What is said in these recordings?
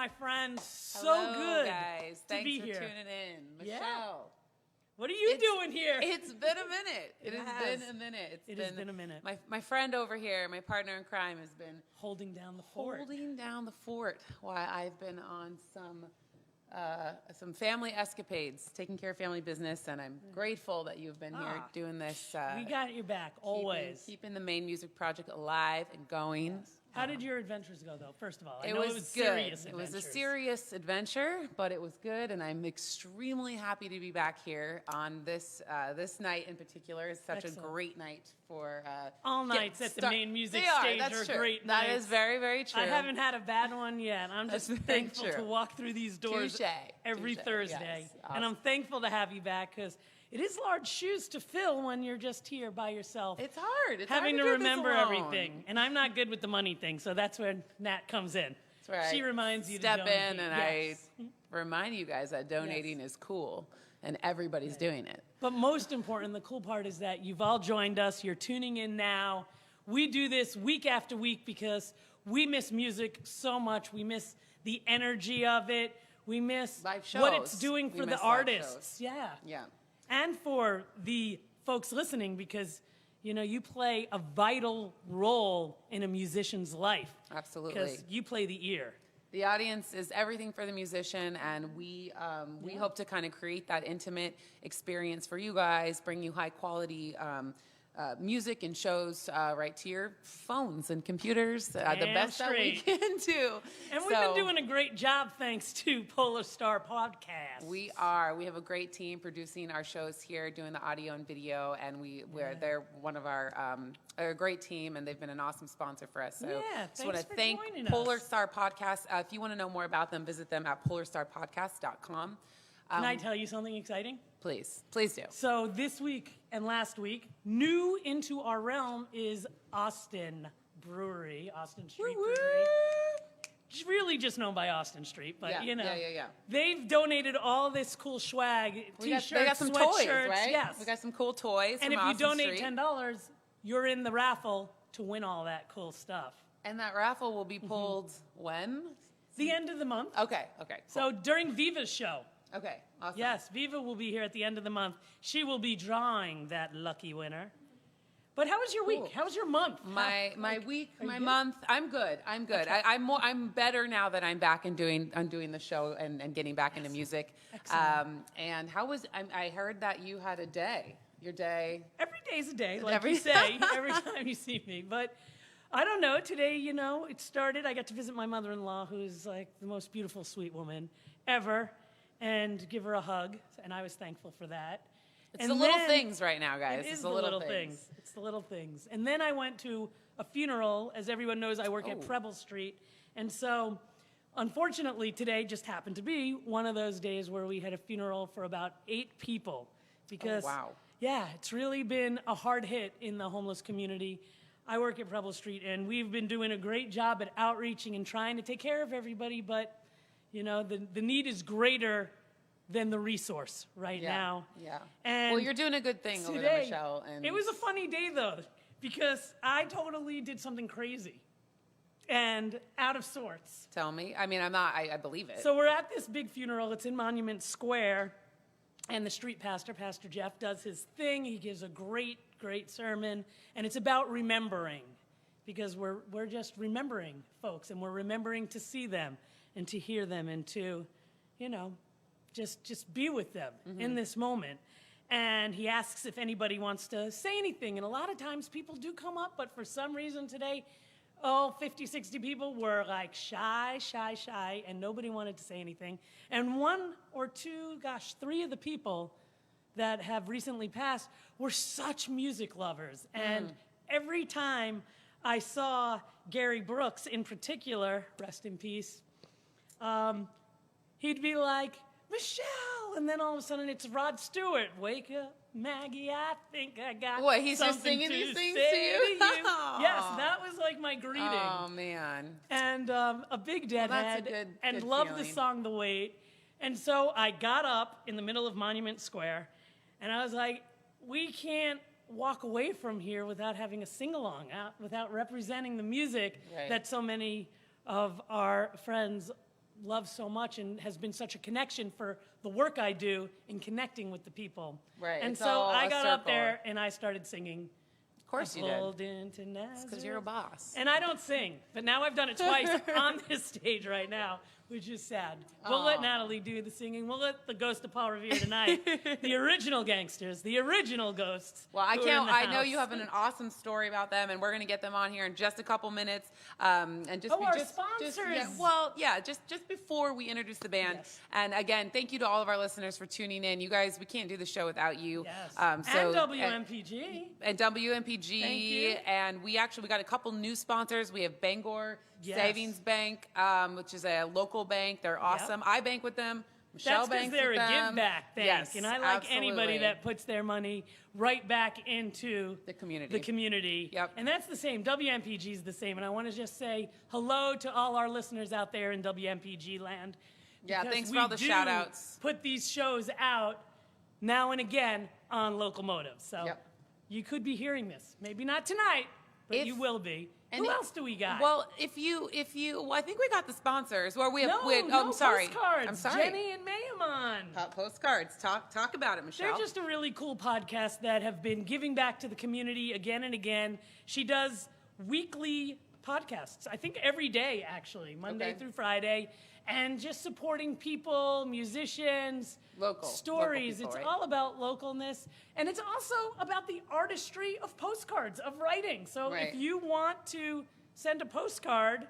my friends. So Hello, good guys. to be Thanks here. for tuning in. Yeah. Michelle. What are you doing here? It's been a minute. It has has. been a minute. It has been a minute. My friend over here, my partner in crime, has been Holding down the fort. holding down the fort while I've been on some family escapades, taking care of family business, and I'm grateful that you've been here doing this. We got your back, always. Keeping the Maine Music Project alive and going. Yes. How did your adventures go, though, first of all? It was good. It was a serious adventure, but it was good, and I'm extremely happy to be back here on this this night in particular. It's such a great night for all nights at the Maine Music stage are great nights. That is very, very true. I haven't had a bad one yet. I'm just thankful to walk through these doors every Thursday. Yes. Awesome. And I'm thankful to have you back because it is large shoes to fill when you're just here by yourself. It's hard. It's having hard to remember everything. And I'm not good with the money thing, so that's where Nat comes in. That's right. She reminds you to step donate. in, and I remind you guys that donating is cool, and everybody's doing it. But most important, the cool part is that you've all joined us. You're tuning in now. We do this week after week because we miss music so much. We miss the energy of it. We miss what it's doing for the artists. Yeah. And for the folks listening, because you play a vital role in a musician's life. Absolutely. Because you play the ear. The audience is everything for the musician, and we hope to kind of create that intimate experience for you guys, bring you high quality music and shows right to your phones and computers, the best that we can do. And we've been doing a great job thanks to Polar Star Podcast. We are. We have a great team producing our shows here, doing the audio and video, and they're one of our a great team, and they've been an awesome sponsor for us. So just want to thank Polar Star Podcast. If you want to know more about them, visit them at polarstarpodcast.com. Can I tell you something exciting? Please do. So this week and last week, new into our realm is Austin Street Brewery. It's really just known by Austin Street, but they've donated all this cool swag, t-shirts, they got some sweatshirts. Toys, right? Yes. We got some cool toys. And from if you Austin donate Street. $10, you're in the raffle to win all that cool stuff. And that raffle will be pulled when? The end of the month. Okay. Cool. So during Viva's show. Okay, awesome. Yes, Viva will be here at the end of the month. She will be drawing that lucky winner. But how was your week? How was your month? My month. I'm good. Okay. I'm better now that I'm back and doing the show and getting back into music. Excellent. And how was? I heard that you had a day. Your day. Every day's a day, like you say, every time you see me. But I don't know. Today, it started. I got to visit my mother-in-law, who's like the most beautiful, sweet woman ever, and give her a hug, and I was thankful for that. It's the little things right now, guys. It's the little things. It's the little things. And then I went to a funeral. As everyone knows, I work at Preble Street. And so, unfortunately, today just happened to be one of those days where we had a funeral for about 8 people. Because, it's really been a hard hit in the homeless community. I work at Preble Street, and we've been doing a great job at outreaching and trying to take care of everybody, but the need is greater than the resource right now. Yeah. And well, you're doing a good thing over there, Michelle. And it was a funny day, though, because I totally did something crazy and out of sorts. Tell me. I mean, I believe it. So we're at this big funeral. It's in Monument Square, and the street pastor, Pastor Jeff, does his thing. He gives a great sermon, and it's about remembering, because we're just remembering folks, and we're remembering to see them and to hear them and to, just be with them in this moment. And he asks if anybody wants to say anything. And a lot of times people do come up, but for some reason today, 50, 60 people were like shy, and nobody wanted to say anything. And 1 or 2, 3 of the people that have recently passed were such music lovers. And every time I saw Gary Brooks in particular, rest in peace, he'd be like, Michelle, and then all of a sudden it's Rod Stewart. Wake up, Maggie, I think I got what, he's just something singing to these things say to you? Yes, that was like my greeting. Oh, man. And a big deadhead, and loved the song The Wait. And so I got up in the middle of Monument Square, and I was like, we can't walk away from here without having a sing-along, without representing the music that so many of our friends love so much and has been such a connection for the work I do in connecting with the people. Right. And it's so I got circle. up there and I started singing. Of course you did. Because you're a boss. And I don't sing, but now I've done it twice on this stage right now, which is sad. We'll let Natalie do the singing. We'll let the Ghost of Paul Revere tonight. The original gangsters, the original ghosts. Well, I know you have an awesome story about them, and we're going to get them on here in just a couple minutes. And just our sponsors. Just before we introduce the band. Yes. And again, thank you to all of our listeners for tuning in. You guys, we can't do the show without you. Yes. And WMPG. And WMPG. Thank you. And we got a couple new sponsors. We have Bangor Savings Bank, which is a local bank. They're awesome. I bank with them. Michelle banks with them. That's because they're a give-back bank. Yes, and I like anybody that puts their money right back into the community. Yep. And that's the same. WMPG is the same. And I want to just say hello to all our listeners out there in WMPG land. Yeah, thanks for all the shout-outs. Put these shows out now and again on Locomotive. So you could be hearing this. Maybe not tonight, but you will be. Who else do we got? Well, I think we got the sponsors. Well, we have. I'm sorry. Postcards. I'm sorry. Jenny and Mayamon. Postcards. Talk about it, Michelle. They're just a really cool podcast that have been giving back to the community again and again. She does weekly podcasts. I think every day, actually, Monday through Friday, and just supporting people, musicians, stories. Local people, it's all about localness, and it's also about the artistry of postcards, of writing. So if you want to send a postcard,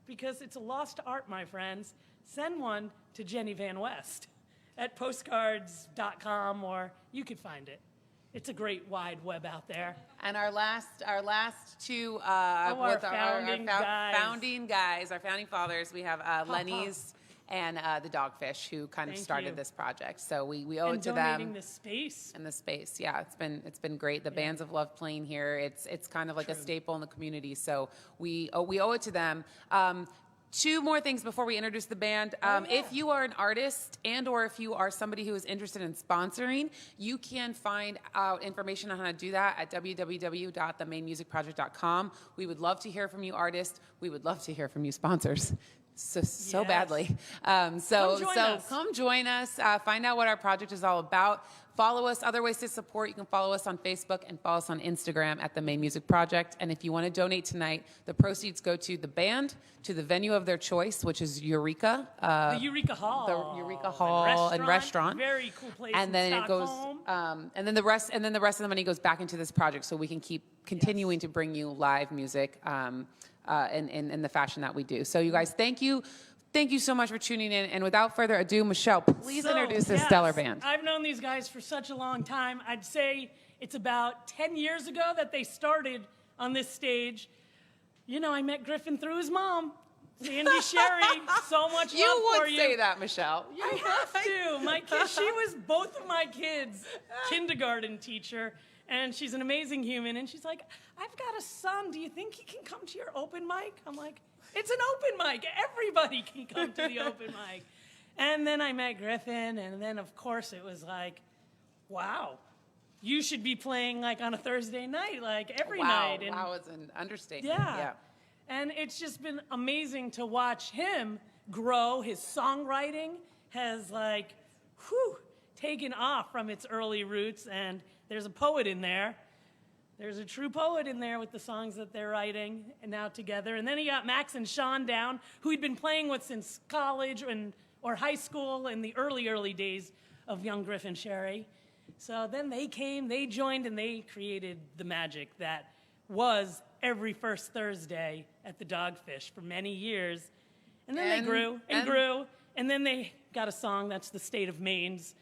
because it's a lost art, my friends, send one to Jenny Van West at postcards.com, or you could find it. It's a great wide web out there. And our last two our founding guys, our founding fathers, we have Lenny's and the Dogfish, who kind of started this project. So we owe it to them. And donating the space. And the space, yeah, it's been great. The bands have loved playing here. It's kind of like a staple in the community. So we owe it to them. Two more things before we introduce the band. If you are an artist and or if you are somebody who is interested in sponsoring, you can find out information on how to do that at www.themainemusicproject.com. We would love to hear from you artists. We would love to hear from you sponsors. So badly. Come join us. Find out what our project is all about. Follow us. Other ways to support, you can follow us on Facebook and follow us on Instagram at the Maine Music Project. And if you want to donate tonight, the proceeds go to the band, to the venue of their choice, which is Eureka. The Eureka Hall. The Eureka Hall and restaurant. Very cool place. And then in it goes, Stockholm. and then the rest of the money goes back into this project, so we can keep continuing to bring you live music in the fashion that we do. So you guys, thank you. Thank you so much for tuning in. And without further ado, Michelle, please introduce this stellar band. I've known these guys for such a long time. I'd say it's about 10 years ago that they started on this stage. You know, I met Griffin through his mom, Sandy Sherry. So much love for you. You would say that, Michelle. You have to. My kid, she was both of my kids' kindergarten teacher. And she's an amazing human. And she's like, I've got a son. Do you think he can come to your open mic? I'm like, it's an open mic. Everybody can come to the open mic. And then I met Griffin. And then, of course, it was like, wow, you should be playing like on a Thursday night, like every night. And wow, it's an understatement. Yeah. And it's just been amazing to watch him grow. His songwriting has like, taken off from its early roots. And there's a poet in there. There's a true poet in there with the songs that they're writing and now together. And then he got Max and Sean down, who he'd been playing with since college or high school in the early days of young Griffin Sherry. So then they came, they joined, and they created the magic that was every first Thursday at the Dogfish for many years. And then they grew and grew. And then they got a song that's the State of Maine's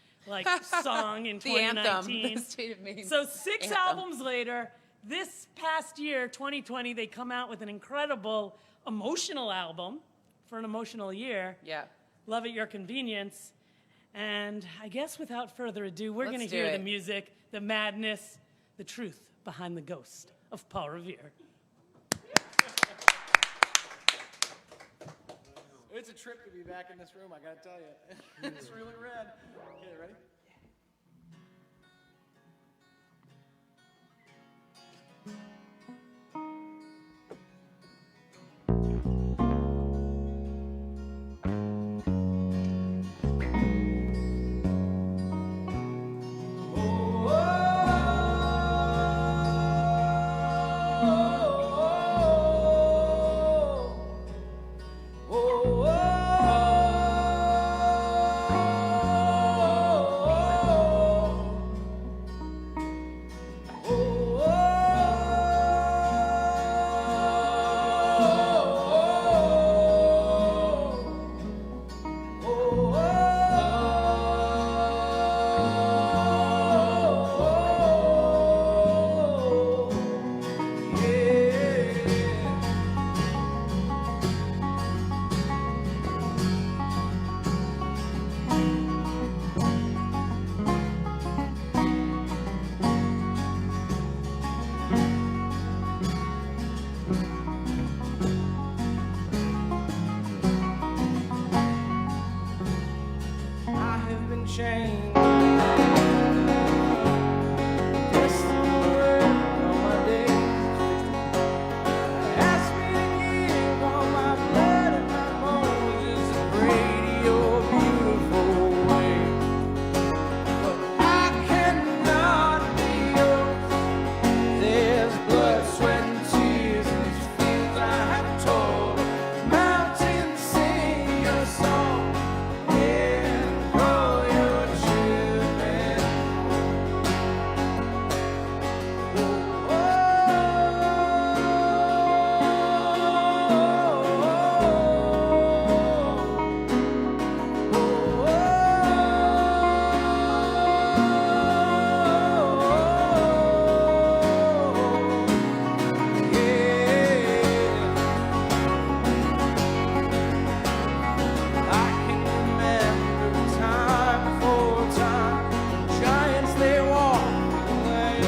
song in 2019. Anthem, the State of Maine. So 6 albums later, this past year, 2020, they come out with an incredible emotional album for an emotional year. Yeah. Love at Your Convenience. And I guess without further ado, we're going to hear the music, the madness, the truth behind the Ghost of Paul Revere. It's a trip to be back in this room, I gotta tell you. It's really rad. Okay, ready? can change. Just the word on my days. Ask me to give all my blood and my bones just to pray to your beautiful way. But I cannot be yours. There's blood, sweat, and tears in these fields I have toiled. Mountains sing your song and call your children. I can remember time before time, giants they walked away.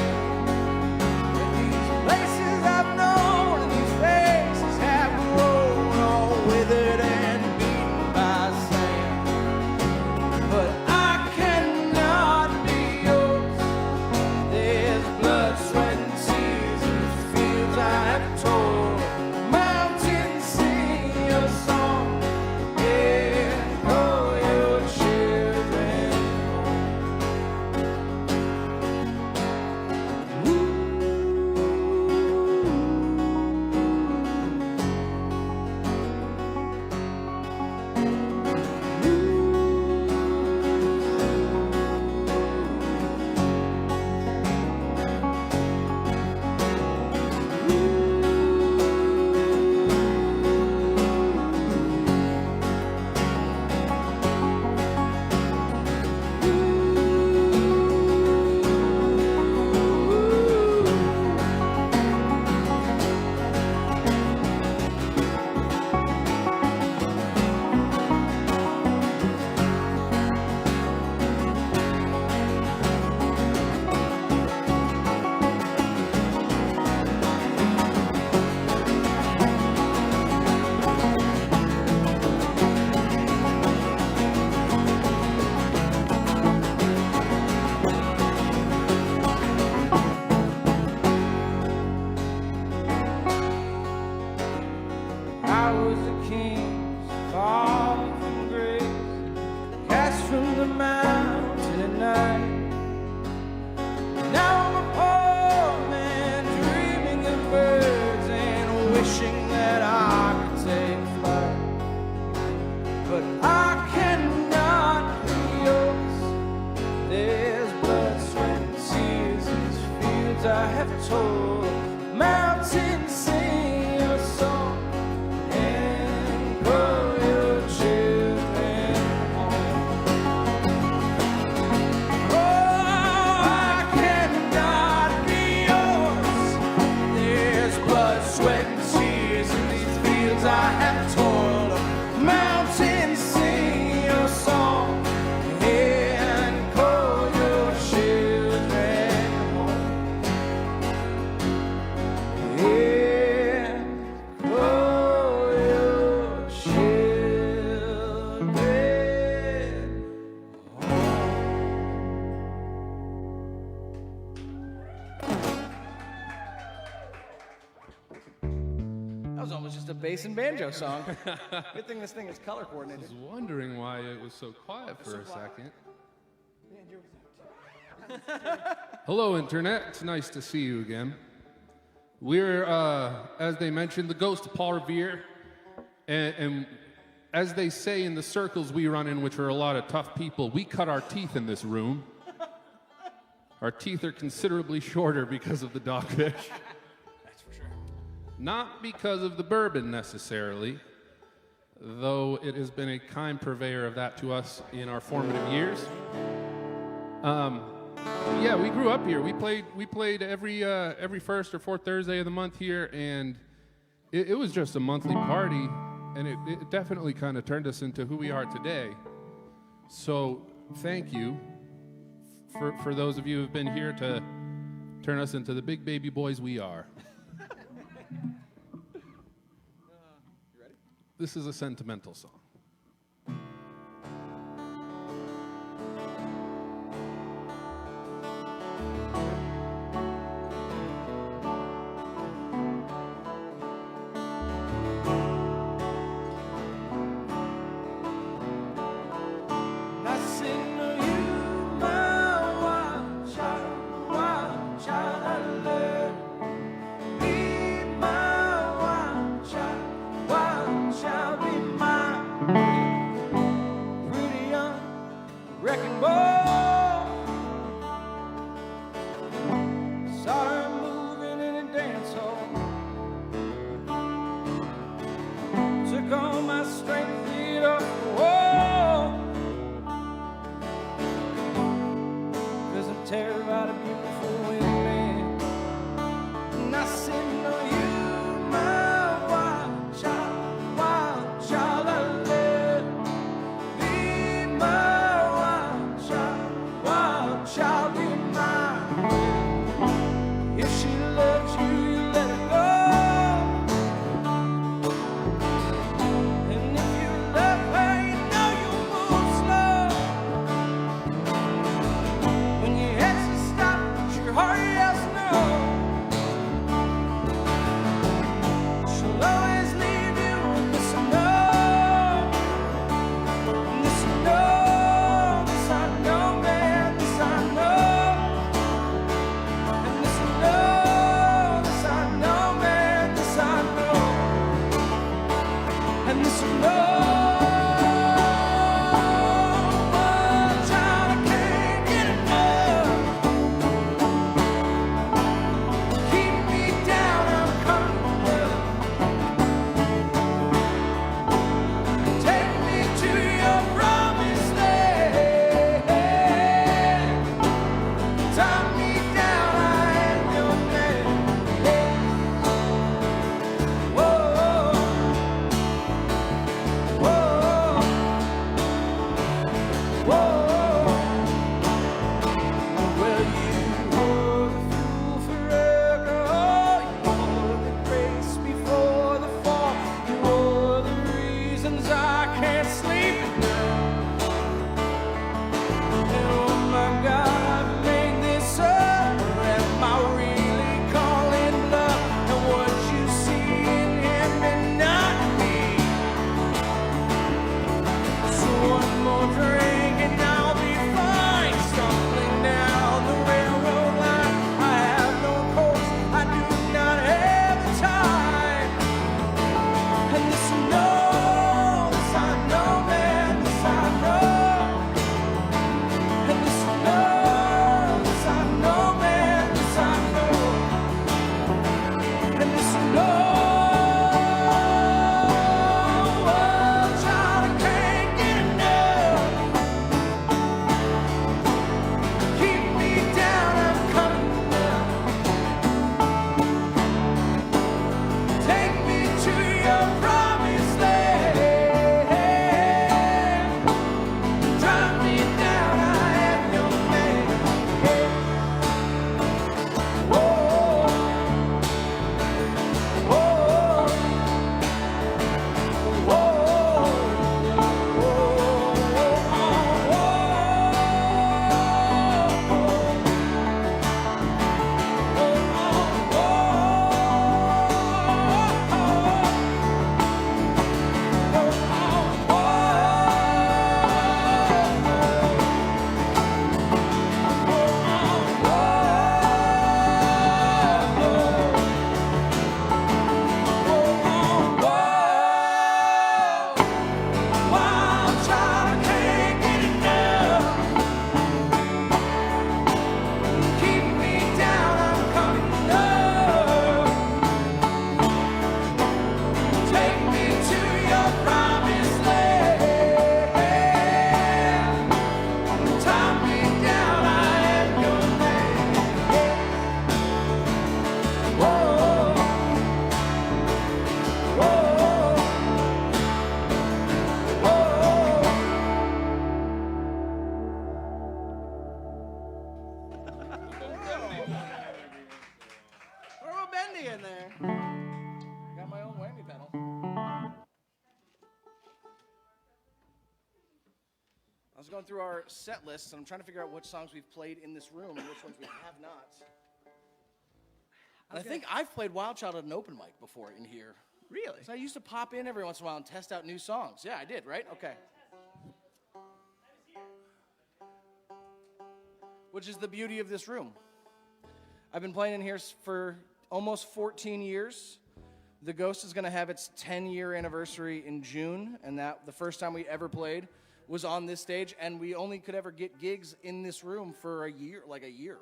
And these places I've known and these faces have grown all withered and beaten by sand. But I cannot be yours. There's blood, sweat, and tears in these fields I have toiled. Mountains sing your song and call your children I was a king, far from grace, cast from the mountain at night. Now I'm a poor man, dreaming of birds and wishing that I could take flight. But I cannot be yours. There's blood, sweat, and tears in these fields I have told. Mountains sing your song and call your children home. Oh, I cannot be yours. There's blood, sweat, and tears in these fields I have toiled. Mountains sing your song and call your children home. And call your children That was almost just a bass and banjo song. Good thing this thing is color I coordinated. was wondering why it was so quiet for a second. Hello, Internet. It's nice to see you again. We're, as they mentioned, the Ghost of Paul Revere. And as they say in the circles we run in, which are a lot of tough people, we cut our teeth in this room. Our teeth are considerably shorter because of the dogfish. That's for sure. Not because of the bourbon necessarily, though it has been a kind purveyor of that to us in our formative years. Yeah, we grew up here. We played every first or fourth Thursday of the month here, and it was just a monthly party, and it definitely kind of turned us into who we are today. So thank you for those of you who have been here to turn us into the big baby boys we are. You ready? This is a sentimental song. I was going through our set lists, and I'm trying to figure out which songs we've played in this room and which ones we have not. And I think I've played Wild Child at an open mic before in here. Really? So I used to pop in every once in a while and test out new songs. Yeah, I did, right? Okay. Which is the beauty of this room. I've been playing in here for almost 14 years. The Ghost is going to have its 10-year anniversary in June, and that the first time we ever played was on this stage, and we only could ever get gigs in this room for a year, like a year.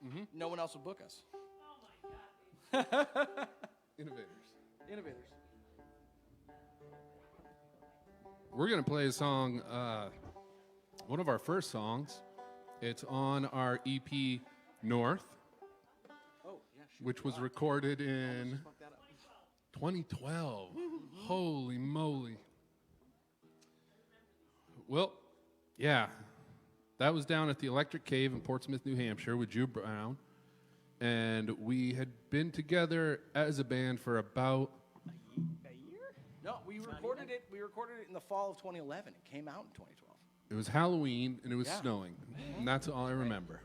Mm-hmm. No one else would book us. Oh, my God. Innovators. We're going to play a song, one of our first songs. It's on our EP, North, which was recorded in 2012. Holy moly. Well, yeah, that was down at the Electric Cave in Portsmouth, New Hampshire with Drew Brown. And we had been together as a band for about a year? No, we recorded it in the fall of 2011. It came out in 2012. It was Halloween and it was snowing. And that's all I remember.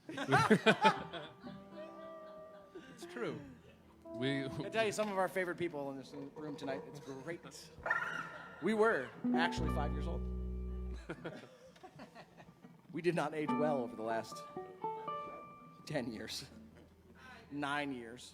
It's true. I tell you, some of our favorite people in this room tonight. It's great. We were actually 5 years old. We did not age well over the last 10 years. 9 years.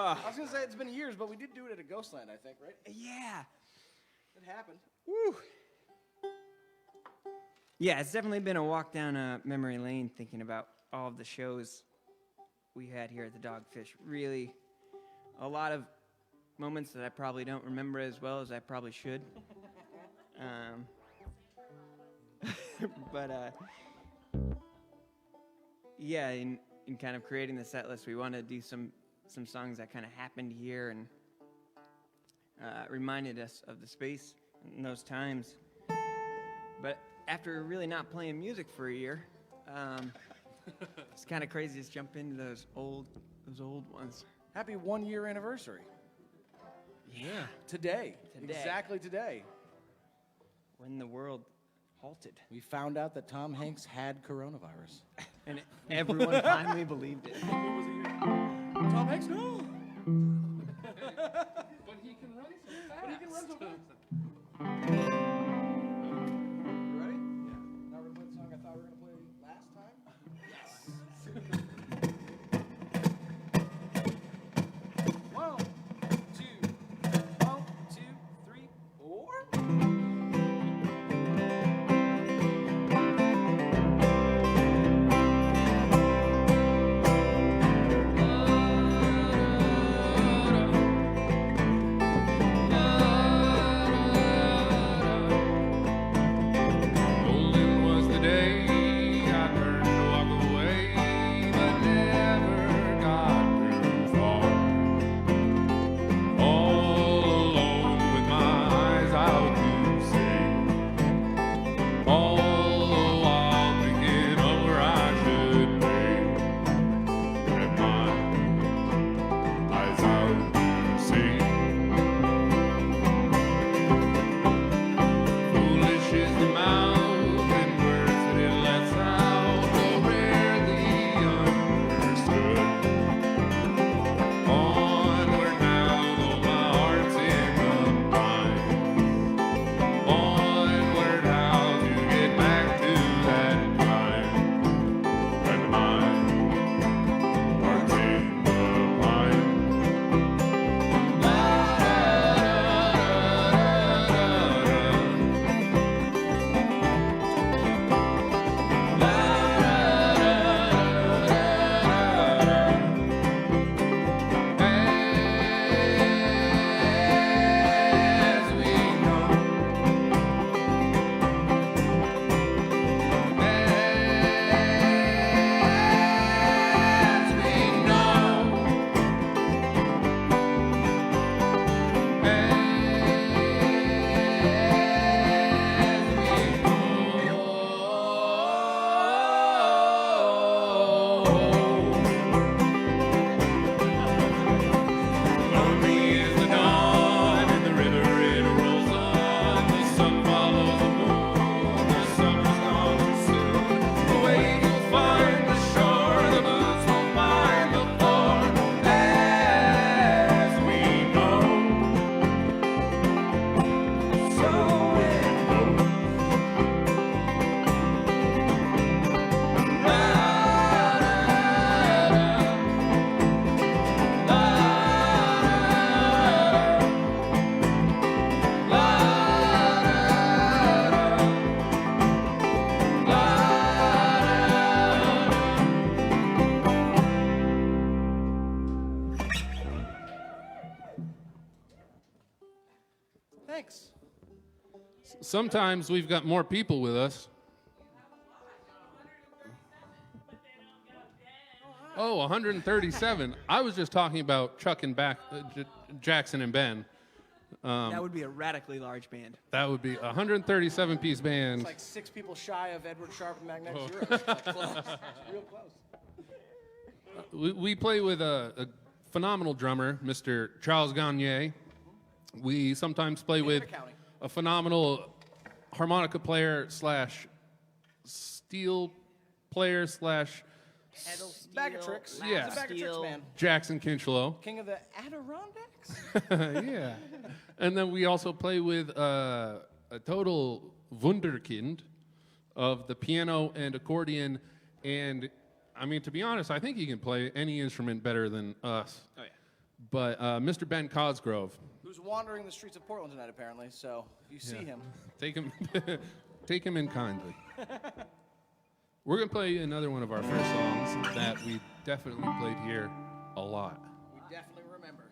I was going to say it's been years, but we did do it at a Ghostland, I think, right? Yeah. It happened. Woo. Yeah, it's definitely been a walk down memory lane thinking about all of the shows we had here at the Dogfish. Really, a lot of moments that I probably don't remember as well as I probably should. But yeah, in kind of creating the set list, we wanted to do some songs that kind of happened here and reminded us of the space in those times. But after really not playing music for a year, it's kind of crazy to jump into those old ones. Happy 1-year anniversary. Yeah. Today. Exactly today. When the world halted. We found out that Tom Hanks had coronavirus. And everyone finally believed it. Tom Hanks, no. But he can run so fast. But he can run so fast. You ready? Yeah. Now we're going to play the song I thought we were going to play last time? Yes. 1, 2, 3, 4. Golden was the day I turned to walk away, but never got too far. All alone with my eyes out to sea. All the while thinking of where I should be. With my eyes out to sea. Foolish is the mouth and words that it lets out, though rarely understood. Onward now, though my heart's in the bind. Onward how to get back to that time when my heart's in the bind. As we know, as we know, lonely is the dawn, and the river it rolls on. The sun follows the moon, the summer's gone too soon. The waves will find the shore, the boots will find the floor. As we know, so it goes. Thanks. Sometimes we've got more people with us. Oh, 137. I was just talking about Chuck and Jackson and Ben. That would be a radically large band. That would be a 137-piece band. It's like 6 people shy of Edward Sharpe and Magnetic Zero. It's like close. Real close. We play with a phenomenal drummer, Mr. Charles Gagne. We sometimes play with County. a phenomenal harmonica player / steel player / Pedal steel, Bag of tricks. Yeah. He's a bag of tricks man. Jackson Kinchlow. King of the Adirondacks. Yeah. And then we also play with a total wunderkind of the piano and accordion. And, I mean, to be honest, I think he can play any instrument better than us. Oh, yeah. But Mr. Ben Cosgrove, who's wandering the streets of Portland tonight, apparently. So if you see him, take him, take him in kindly. We're gonna play another one of our first songs that we definitely played here a lot, we definitely remember.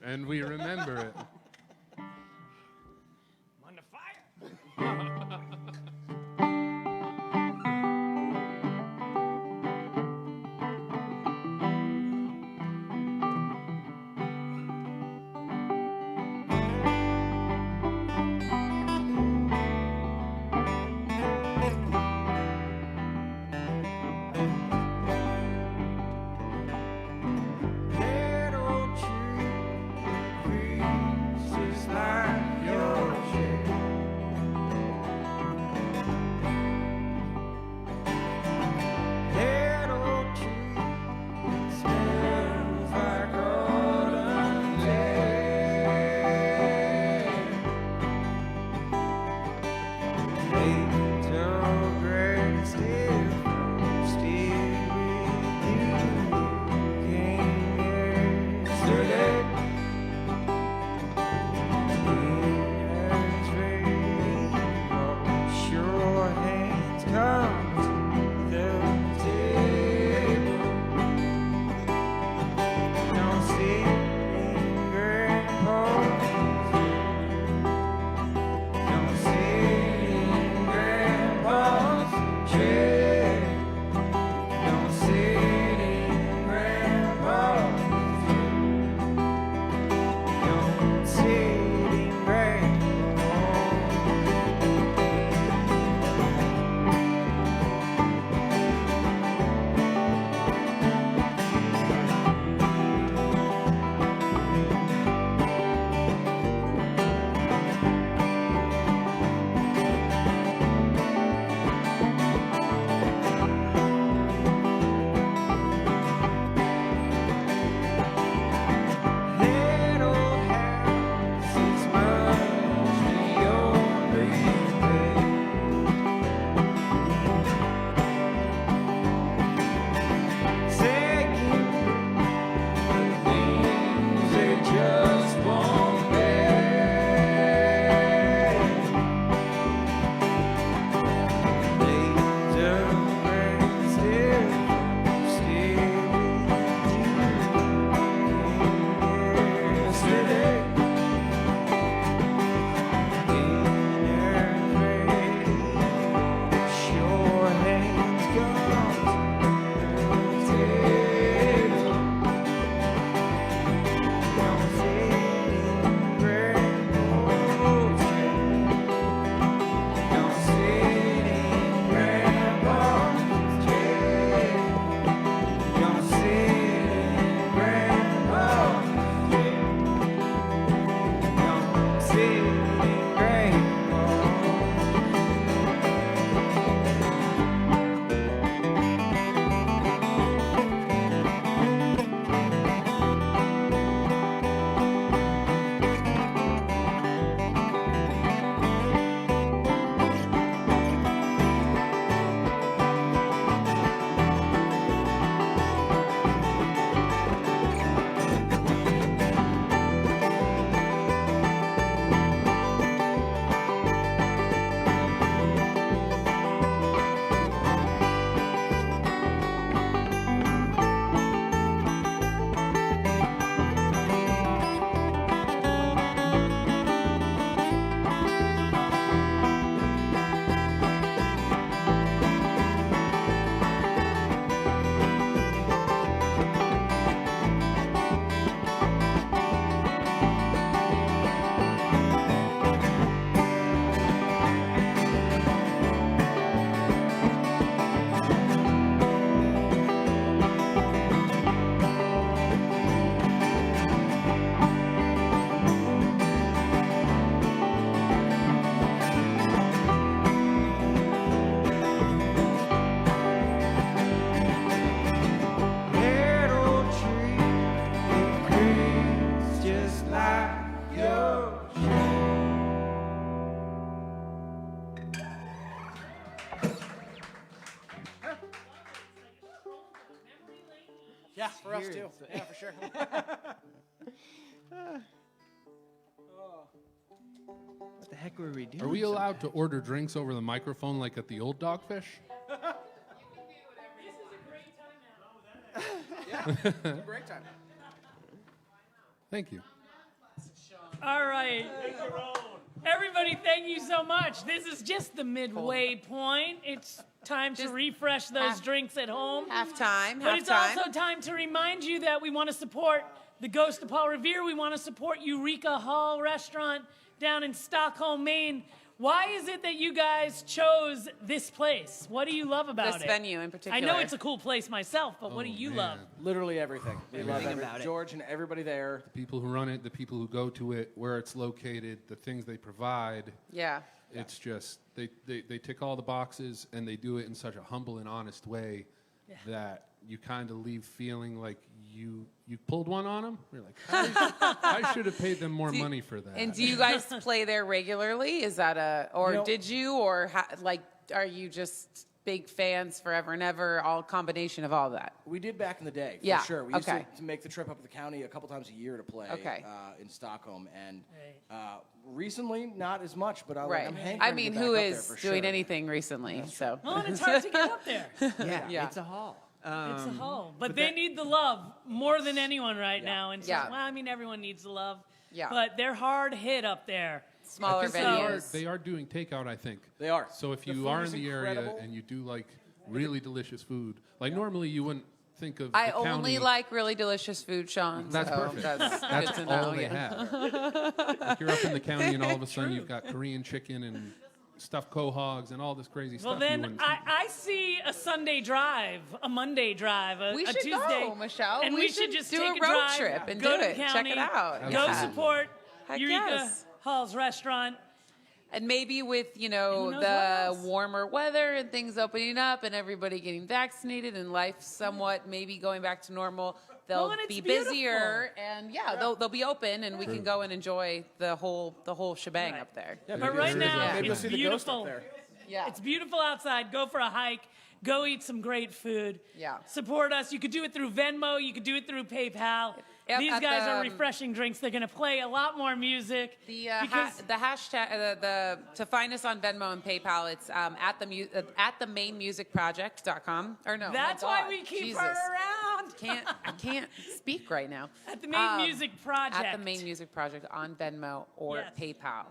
and we remember it. I'm under fire. That old tree creases like your shade. us too. Yeah, for sure. What the heck were we doing? Are we allowed to order drinks over the microphone like at the old Dogfish? Yeah, it's a great time. Thank you. All right. Everybody, thank you so much. This is just the midway point. It's time to refresh those drinks at home. Halftime. But it's also time to remind you that we want to support the Ghost of Paul Revere. We want to support Eureka Hall Restaurant down in Stockholm, Maine. Why is it that you guys chose this place? What do you love about This it? venue in particular. I know it's a cool place myself, but what do you love? Literally everything. We love Everything about it. George and everybody there. The people who run it, the people who go to it, where it's located, the things they provide. Yeah. It's just, they tick all the boxes, and they do it in such a humble and honest way that you kind of leave feeling like you pulled one on them. You're like, I should have paid them more money for that. And do you guys play there regularly? Is that did you, or are you just big fans forever and ever, all combination of all that? We did back in the day, for Yeah, sure. We used okay. to make the trip up to the county a couple times a year to play in Stockholm. And recently, not as much, but I'm hankering I to mean, get who back up is there for doing sure. anything recently? So Well, and it's hard to get up there. Yeah, Yeah. it's a haul. It's a hole. But they need the love more than anyone right now. And so, Yeah. well, I mean, everyone needs the love. Yeah. But they're hard hit up there. smaller I think venues. they are doing takeout, I think. They are. So if The you food are is in the area incredible. and you do like really delicious food, like normally you wouldn't think of I the county. only like really delicious food, Sean. That's so perfect. That's That's good to know. all they have. Like you're up in the county and all of a sudden you've got Korean chicken and stuffed quahogs and all this crazy Well, stuff. then I see a Sunday drive, a Monday drive, We a should Tuesday. go, Michelle. And we should just do take a road drive, trip and go do to it. the Check county, it out. Go Yeah. support Heck Eureka yes. Hall's restaurant. And maybe with, Who knows what the else? warmer weather and things opening up and everybody getting vaccinated and life somewhat maybe going back to normal, they'll Well, and it's be beautiful. busier and they'll be open and we can go and enjoy the whole shebang Right. up there. Yeah, But maybe right you'll see- now, maybe you'll it's see the ghost up beautiful. there. Yeah. It's beautiful outside. Go for a hike. Go eat some great food. Yeah. Support us. You could do it through Venmo. You could do it through PayPal. Yep, These at guys the, are refreshing drinks. They're going to play a lot more music. The because the hashtag to find us on Venmo and PayPal, it's at the mainmusicproject.com. Or no, that's my why God, we keep Jesus. her around. I can't speak right now. At the Maine Music Project. At the Maine Music Project on Venmo or Yes. PayPal.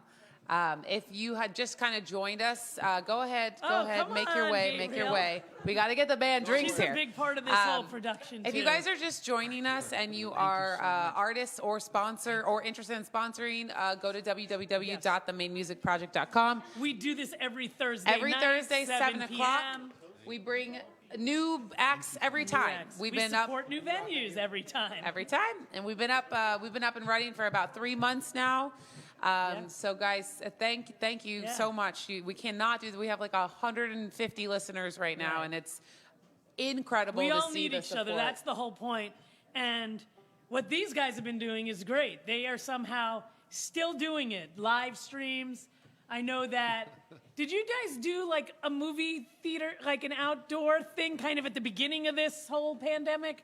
If you had just kind of joined us, go ahead, come make your on, way, make your Gabriel. way. We got to get the band drinks She's here. a big part of this whole production, If too. you guys are just joining us and you are artists or sponsor or interested in sponsoring, go to www.themainmusicproject.com. We do this every Thursday Every night, Thursday, 7 o'clock. p.m. We bring new acts every time. We Been up support new venues every time. every time, and we've been up and running for about 3 months now. So guys, thank you Yeah. so much. We cannot do. We have like 150 listeners right now, Right. and it's incredible We to all see need the each other. support. That's the whole point. And what these guys have been doing is great. They are somehow still doing it. Live streams. I know that. Did you guys do like a movie theater, like an outdoor thing kind of at the beginning of this whole pandemic?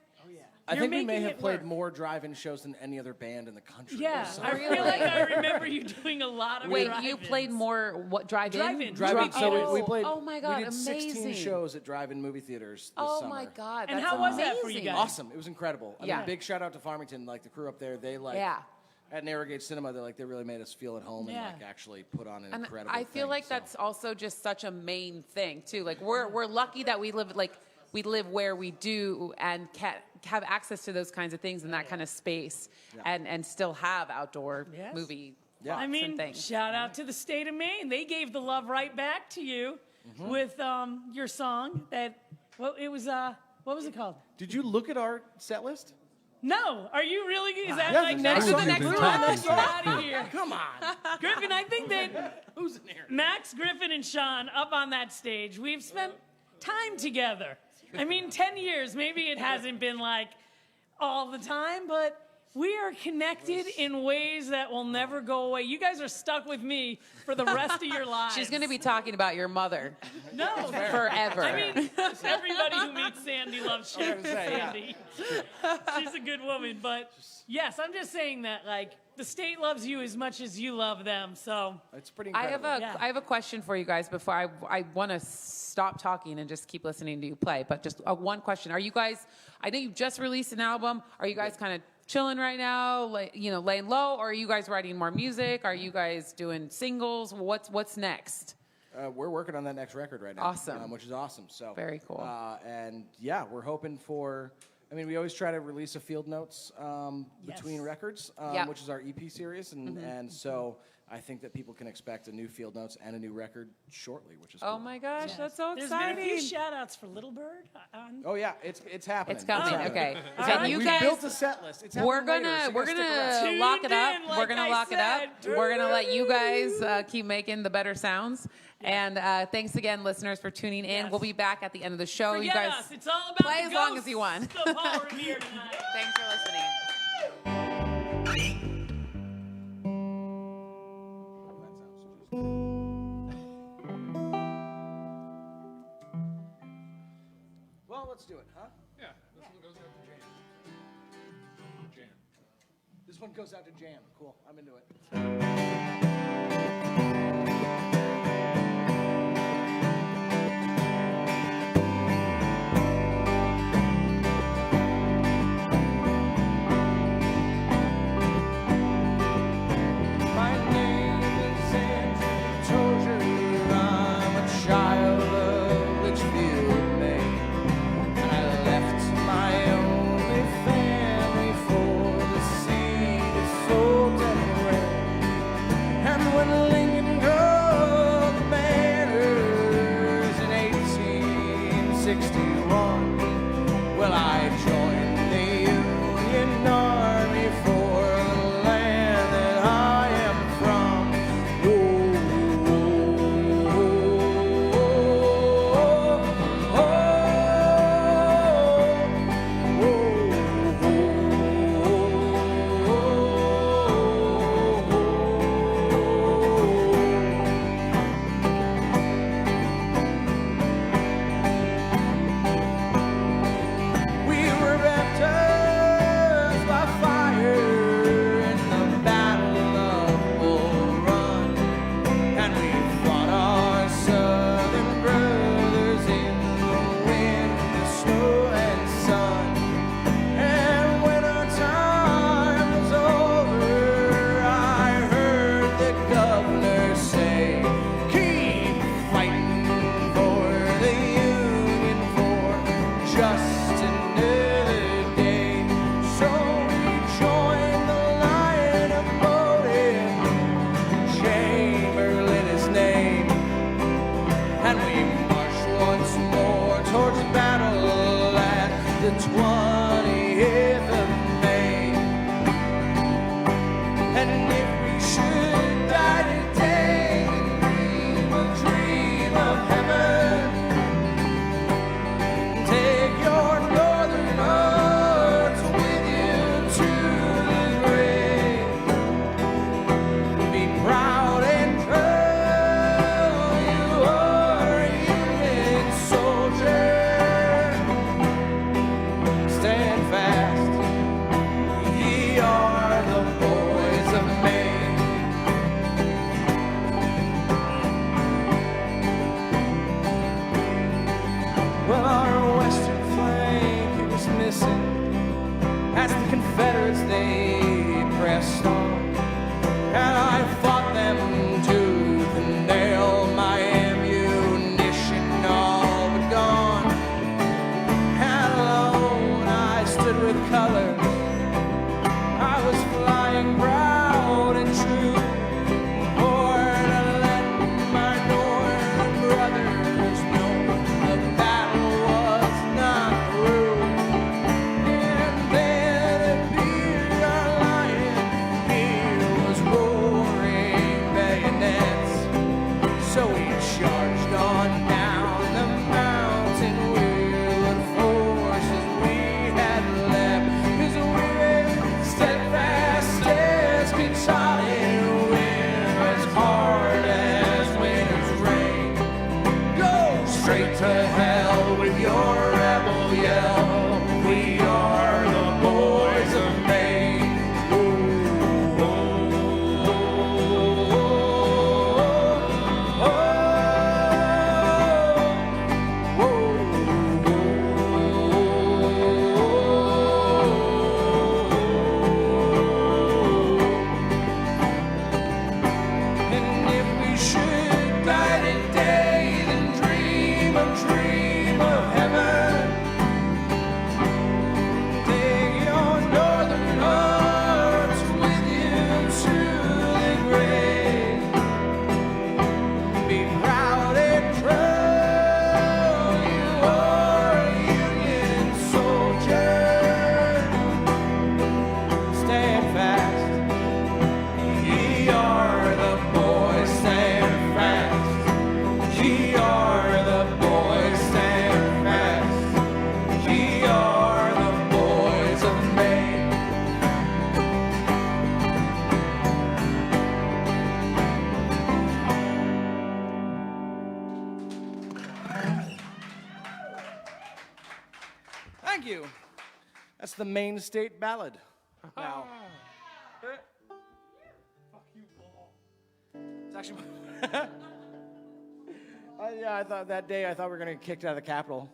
I You're think we may making have it played work. more drive-in shows than any other band in the country. Yeah, or I something. feel like I remember you doing a lot of Wait, drive-ins. you played more what drive-in? Drive-in. Drive-in. So we played. Oh my God, we did 16 amazing. shows at drive-in movie theaters this Oh summer. my God, And that's how was that for you amazing. guys? Awesome. It was incredible. I Yeah. mean, big shout out to Farmington, like the crew up there. They Yeah. at Narrowgate Cinema, they really made us feel at home Yeah. and like actually put on an And incredible I feel thing, like so. that's also just such a Maine thing too. Like we're lucky that we live where we do and have access to those kinds of things in that kind of space, and still have outdoor Yes. movie. Yeah. I and mean, things. shout out to the state of Maine. They gave the love right back to you with your song that what was it called? Did you look at our set list? No, are you really? Is that Yeah, like the next next to one. the next We've one? been talking Get out of here, Come on. Griffin. I think that Who's in there? Max, Griffin, and Sean up on that stage. We've spent time together. I mean, 10 years. Maybe it hasn't been like all the time, but We are connected in ways that will never go away. You guys are stuck with me for the rest of your lives. She's going to be talking about your mother. No. Forever. I mean, everybody who meets Sandy loves Sandy. She's a good woman. But yes, I'm just saying that, like, the state loves you as much as you love them. So it's pretty incredible. I have a question for you guys before I want to stop talking and just keep listening to you play. But just one question. Are you guys, I know you just released an album. Are you guys kind of chilling right now, laying low, or are you guys writing more music? Are you guys doing singles? What's next? We're working on that next record right now. Awesome. Which is awesome. So very cool. And yeah, we're hoping for. I mean, we always try to release a field notes between records, which is our EP series, and so I think that people can expect a new field notes and a new record shortly, which is cool. Oh my gosh, that's so There's exciting! There's been a few shout-outs for Little Bird. Oh yeah, it's happening. It's coming. Okay, right. you we guys built a set list. It's we're happening gonna later, so lock it Tuned up. in, like We're gonna I lock it up. said. We're gonna let you guys keep making the better sounds. And thanks again, listeners, for tuning in. Yes. We'll be back at the end of the show. Forget you guys us. It's all about play the as long as you want. Ghost of Paul Revere tonight. Thanks for listening. Well, let's do it, huh? Yeah, this one goes out to Jan. Jan. This one goes out to Jan. Cool, I'm into it. It's the Maine State Ballad. Now, fuck you, Paul. It's actually. I thought that day I thought we were gonna get kicked out of the Capitol.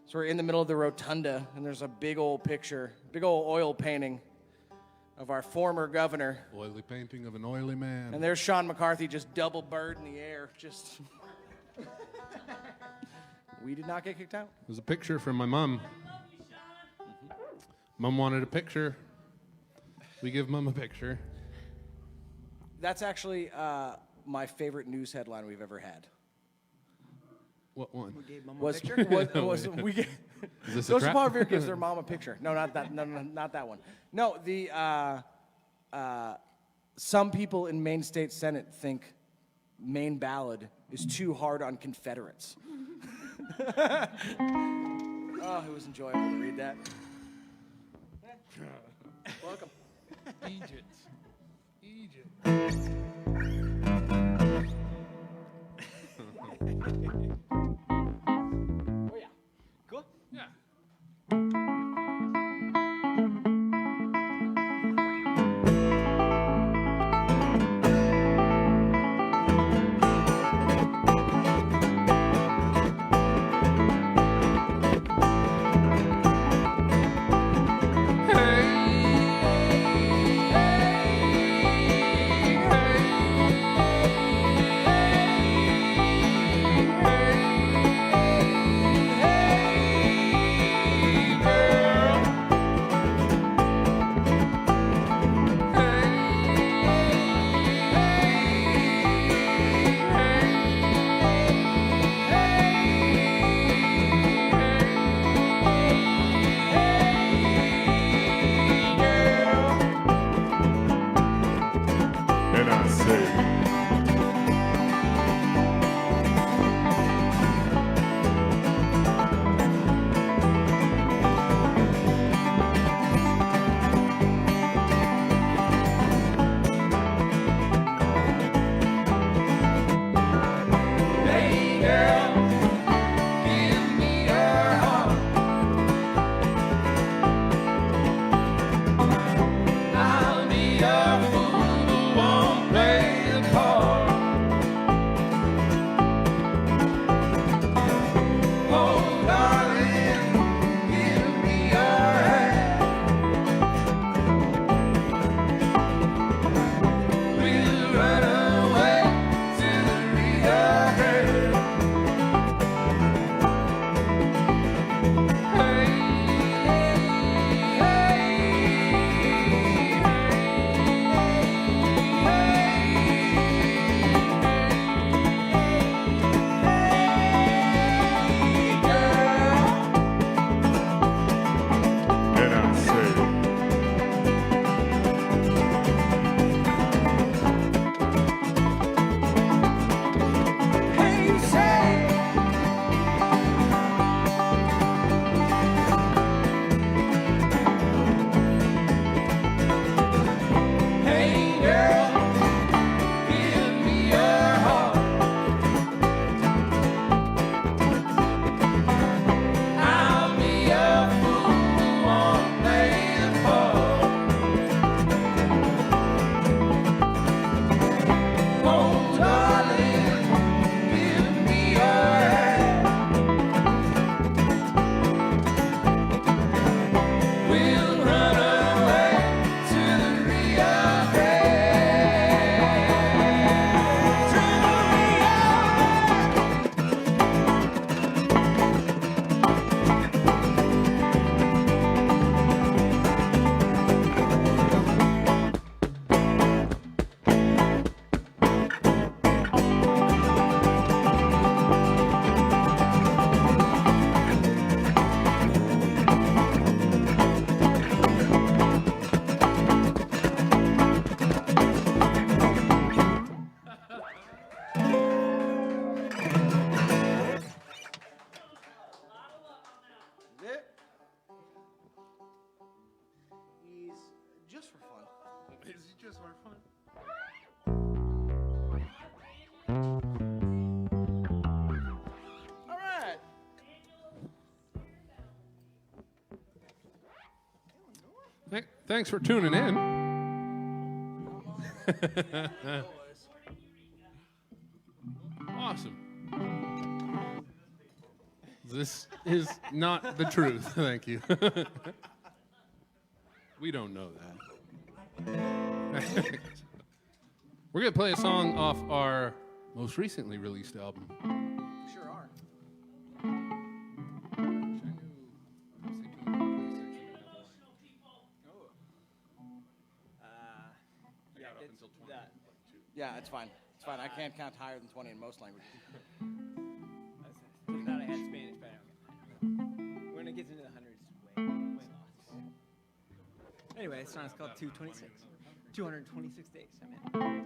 So we're in the middle of the rotunda, and there's a big old picture, big old oil painting of our former governor. Oily painting of an oily man. And there's Sean McCarthy just double bird in the air, just. We did not get kicked out. There's a picture from my mom. Mom wanted a picture. We give Mom a picture. That's actually my favorite news headline we've ever had. What one? Who gave Mom a Was, picture? we get, Is this a Ghost of trap? Paul Revere gives their mom a picture. No, not that. No, not that one. No, the some people in Maine State Senate think Maine Ballad is too hard on Confederates. Oh, it was enjoyable to read that. Welcome. Egypt. Egypt. Oh yeah. Cool. Yeah. And I say, Hey girl, give me your heart. I'll be your fool who won't play the part. Oh darling, give me your hand. We'll run away to the Eureka. and I say, Hey, say. Hey, girl, give me your heart. I'll be a fool who won't play the part. Oh, darling, give me your hand. We'll run away to the Rio Grande. To the Rio. He's just for fun. Is it just for fun? All right. Thanks for tuning in. Awesome. This is not the truth. Thank you. We don't know that. We're going to play a song off our most recently released album. Sure are. Yeah, it's fine. It's fine. I can't count higher than 20 in most languages. I thought I had Spanish, but I don't. When it gets into the hundreds, way lost. Anyway, this song is called 226. 226 days, I mean.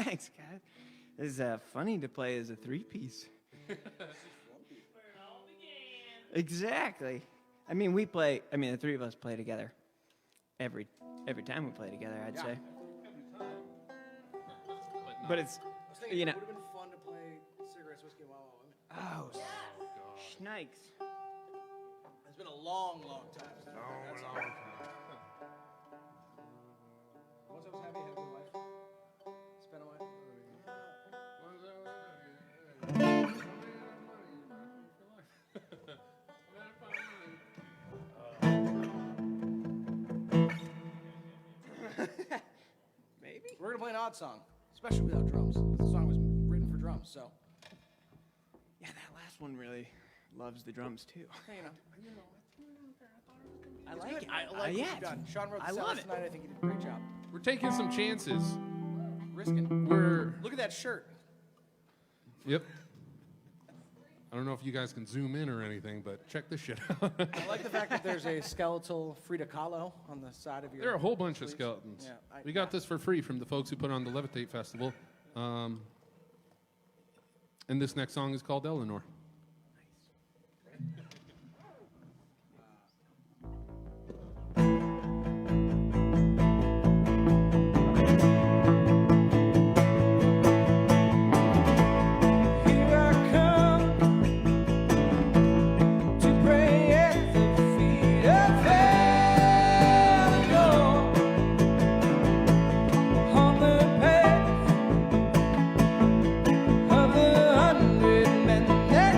Thanks, guys. This is funny to play as a three-piece. Exactly. I mean, the three of us play together every time we play together, I'd say. But it's, It would have been fun to play Cigarettes, Whiskey, and Wawa Women. Oh, Schnikes. It's been a long, long time. Once I was happy, had a good life. Spent a life. God song, especially without drums. The song was written for drums, so. Yeah, that last one really loves the drums too. Hey, I like it. I like what you've done. Sean wrote the sound tonight. I think he did a great job. We're taking some chances. Risking. We're Look at that shirt. Yep. I don't know if you guys can zoom in or anything, but check this shit out. I like the fact that there's a skeletal Frida Kahlo on the side of your. There are a whole bunch of sleeves. skeletons. Yeah, We got this for free from the folks who put on the Levitate Festival. And this next song is called Eleanor. Of the 100 men that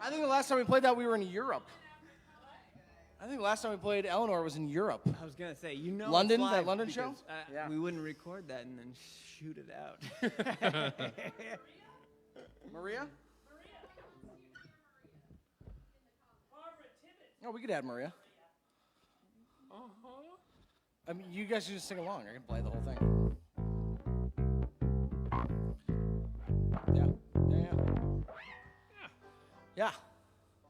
I think the last time we played that, we were in Europe. I think the last time we played Eleanor was in Europe. I was gonna say, you know, London, it's live that London because, show? Yeah. We wouldn't record that and then shoot it out. Maria? Oh, we could add Maria. I mean, you guys should just sing along. I can play the whole thing. Yeah. Yeah.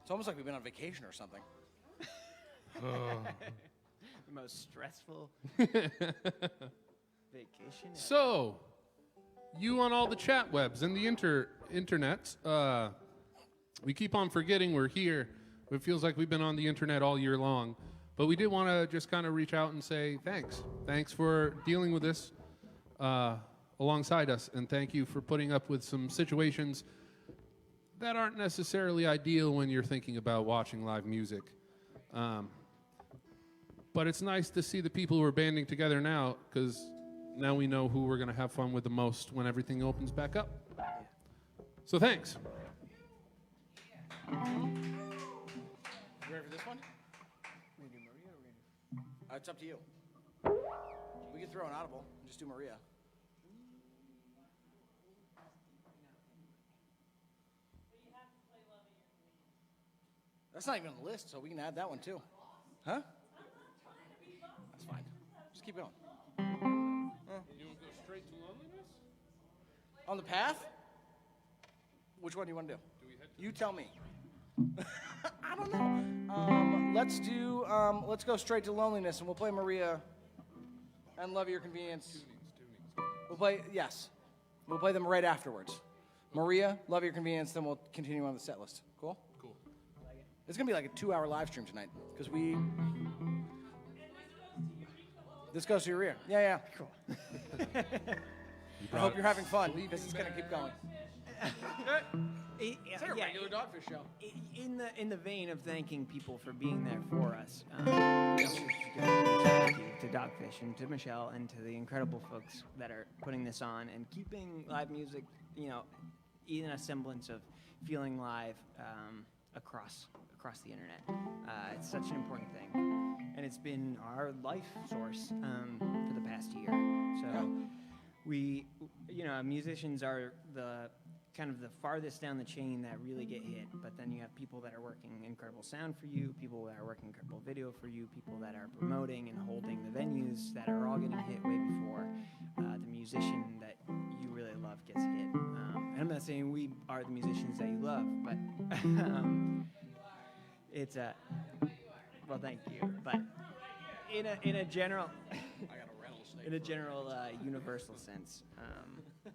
It's almost like we've been on vacation or something. The most stressful vacation. So, you on all the chat webs and the internet, we keep on forgetting we're here. It feels like we've been on the internet all year long. But we did want to just kind of reach out and say thanks. Thanks for dealing with this alongside us. And thank you for putting up with some situations that aren't necessarily ideal when you're thinking about watching live music. But it's nice to see the people who are banding together now, because now we know who we're going to have fun with the most when everything opens back up. So thanks. You ready for this one? It's up to you. We can throw an audible and just do Maria. That's not even on the list, so we can add that one too. Huh? That's fine. Just keep going. You want to go straight to loneliness? On the path? Which one do you want to do? You tell me. I don't know. Let's go straight to loneliness, and we'll play Maria and Love Your Convenience. We'll play them right afterwards. Maria, Love Your Convenience, then we'll continue on the set list. Cool? Cool. It's going to be like a 2-hour live stream tonight, because this goes to Eureka. Yeah. Cool. I hope you're having fun, because it's going to keep going. It's like a regular Dogfish show. In the vein of thanking people for being there for us, thank you to Dogfish and to Michelle and to the incredible folks that are putting this on and keeping live music, in a semblance of feeling live across the internet. It's such an important thing, and it's been our life source for the past year. So we, musicians are the kind of the farthest down the chain that really get hit, but then you have people that are working incredible sound for you, people that are working incredible video for you, people that are promoting and holding the venues that are all getting hit way before the musician that you really love gets hit. And I'm not saying we are the musicians that you love, but it's well, thank you. But in a general universal sense,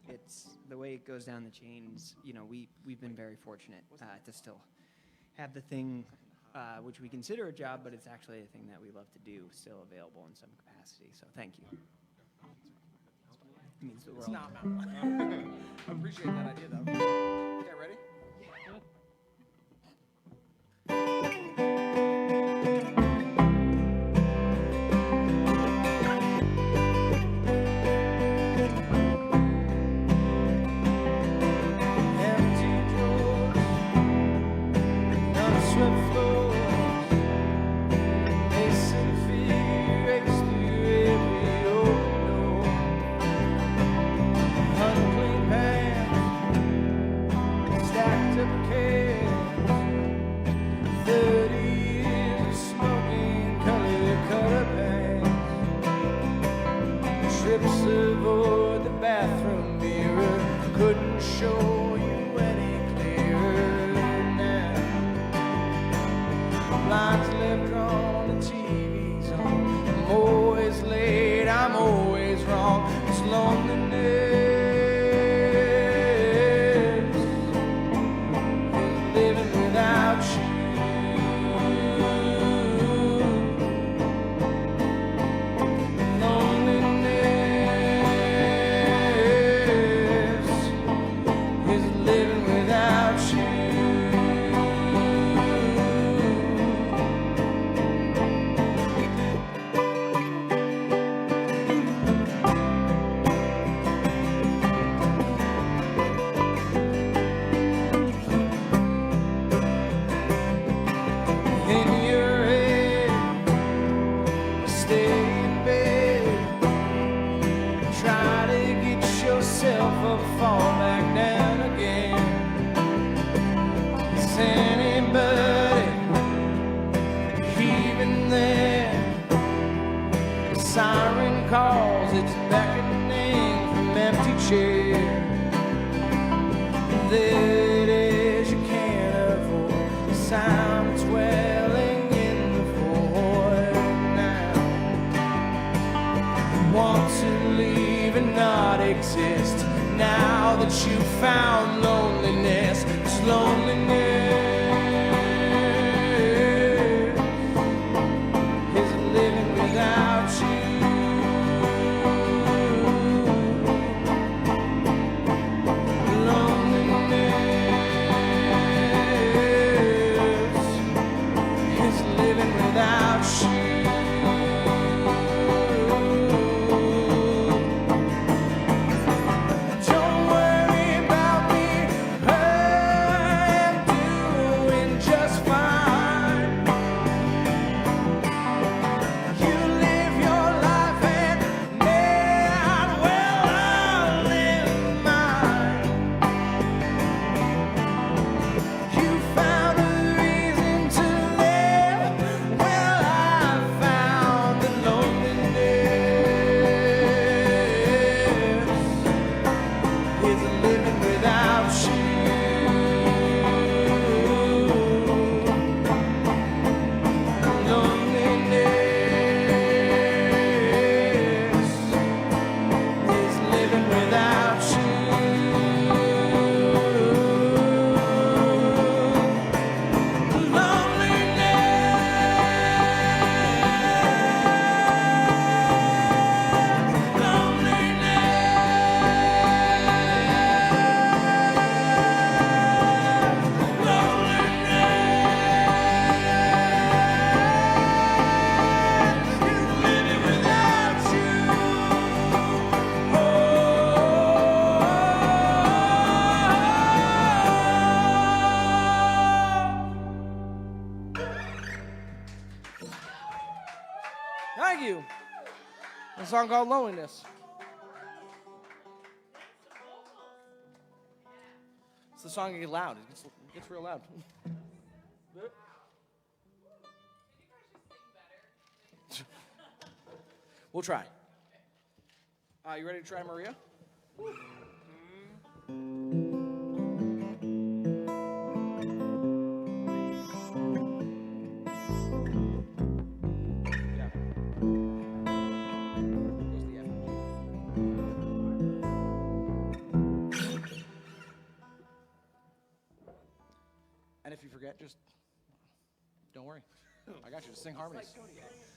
it's the way it goes down the chains. We've been very fortunate to still have the thing which we consider a job, but it's actually a thing that we love to do, still available in some capacity. So thank you. It means the world. It's not Mount. I appreciate that idea, though. Okay, ready? yourself up, fall back down again. Is anybody even there? The siren calls, it's beckoning from empty chairs. There it is, you can't avoid the sound that's welling in the void now. Want to leave and not exist now that you found loneliness. It's loneliness is living without you. Thank you. A song called Loneliness. It's the song that gets loud. It gets real loud. We'll try. You ready to try Maria? And if you forget, just don't worry. I got you. Just sing harmonies.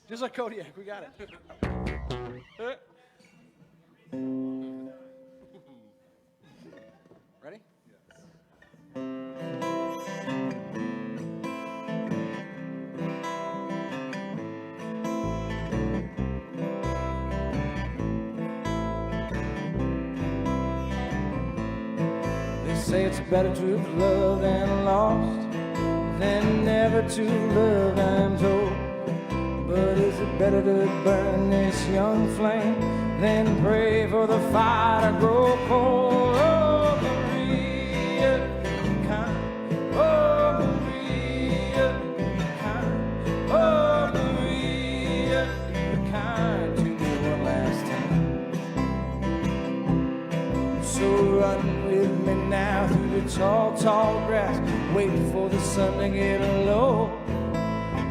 Just like Kodiak. We got it. Ready? They say it's better to have loved and lost than never to love, I'm told. But is it better to burn this young flame than pray for the fire to grow cold? Oh, Maria, be kind. Oh, Maria, be kind. Oh, Maria, be kind to me one last time. So run with me now through the tall, tall grass, waiting for the sun to get low.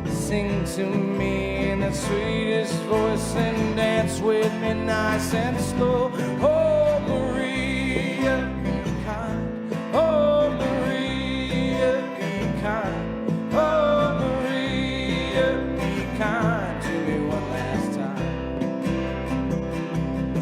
Sing to me in the sweetest voice and dance with me nice and slow. Oh, Maria, be kind. Oh, Maria, be kind. Oh, Maria, be kind to me one last time.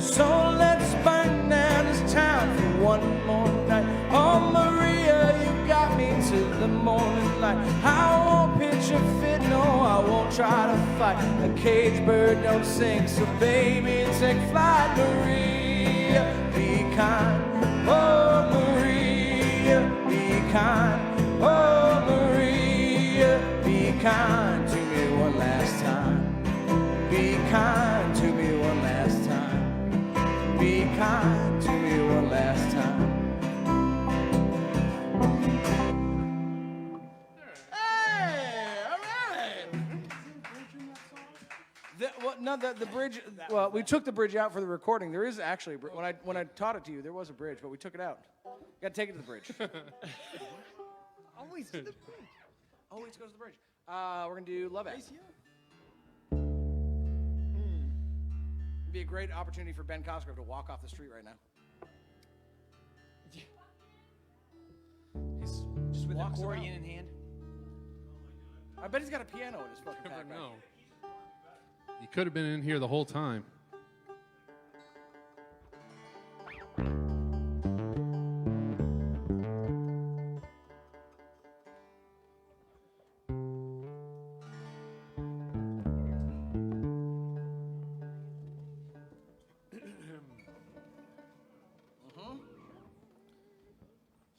So let's burn down this town for one more night. Oh, Maria, you got me till the morning light. I won't pitch a fit, no, I won't try to fight. A caged bird don't sing, so baby, take flight. Maria, be kind. Oh, Maria, be kind. Oh, Maria, be kind to me one last time. Be kind to me one last time. Be kind to me one No, the bridge. Well, we took the bridge out for the recording. There is actually when I taught it to you, there was a bridge, but we took it out. You got to take it to the bridge. Always to the bridge. Always goes to the bridge. We're gonna do Love It. It'd be a great opportunity for Ben Cosgrove to walk off the street right now. He's just With walks accordion around. in hand. I bet he's got a piano in his fucking Never backpack. know. He could have been in here the whole time.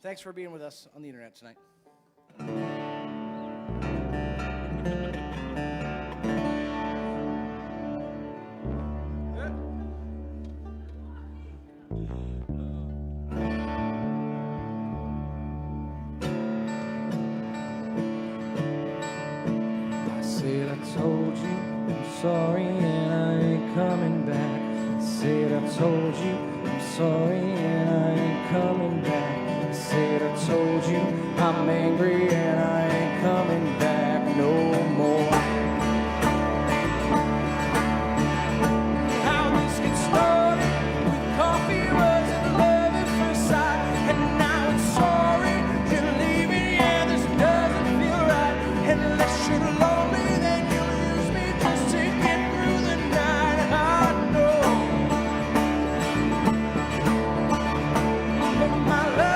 Thanks for being with us on the internet tonight. I said I told you I'm sorry and I ain't coming back. I said I told you I'm sorry and I ain't coming back. I said I told you I'm angry and I ain't coming back no more. How this gets started with coffee was in love at first sight, and now it's sorry you're leaving. Yeah, this doesn't feel right unless you're lonely. Then you'll use me just to get through the night. I know, but my love.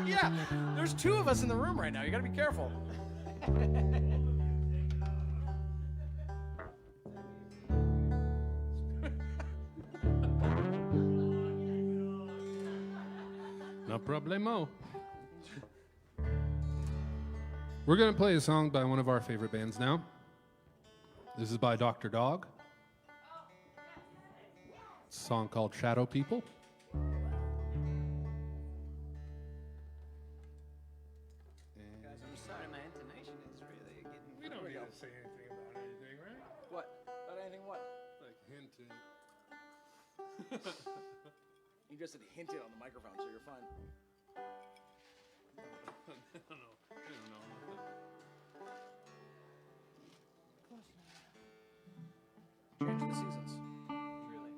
Yeah, there's 2 of us in the room right now. You gotta be careful. No problemo. We're going to play a song by one of our favorite bands now. This is by Dr. Dog. It's a song called Shadow People. Guys, I'm sorry, my intonation is really getting. We don't need to say anything about anything, right? What? About anything what? Like hinting. You just had hinted on the microphone, so you're fine. I don't know. Change the seasons. Really.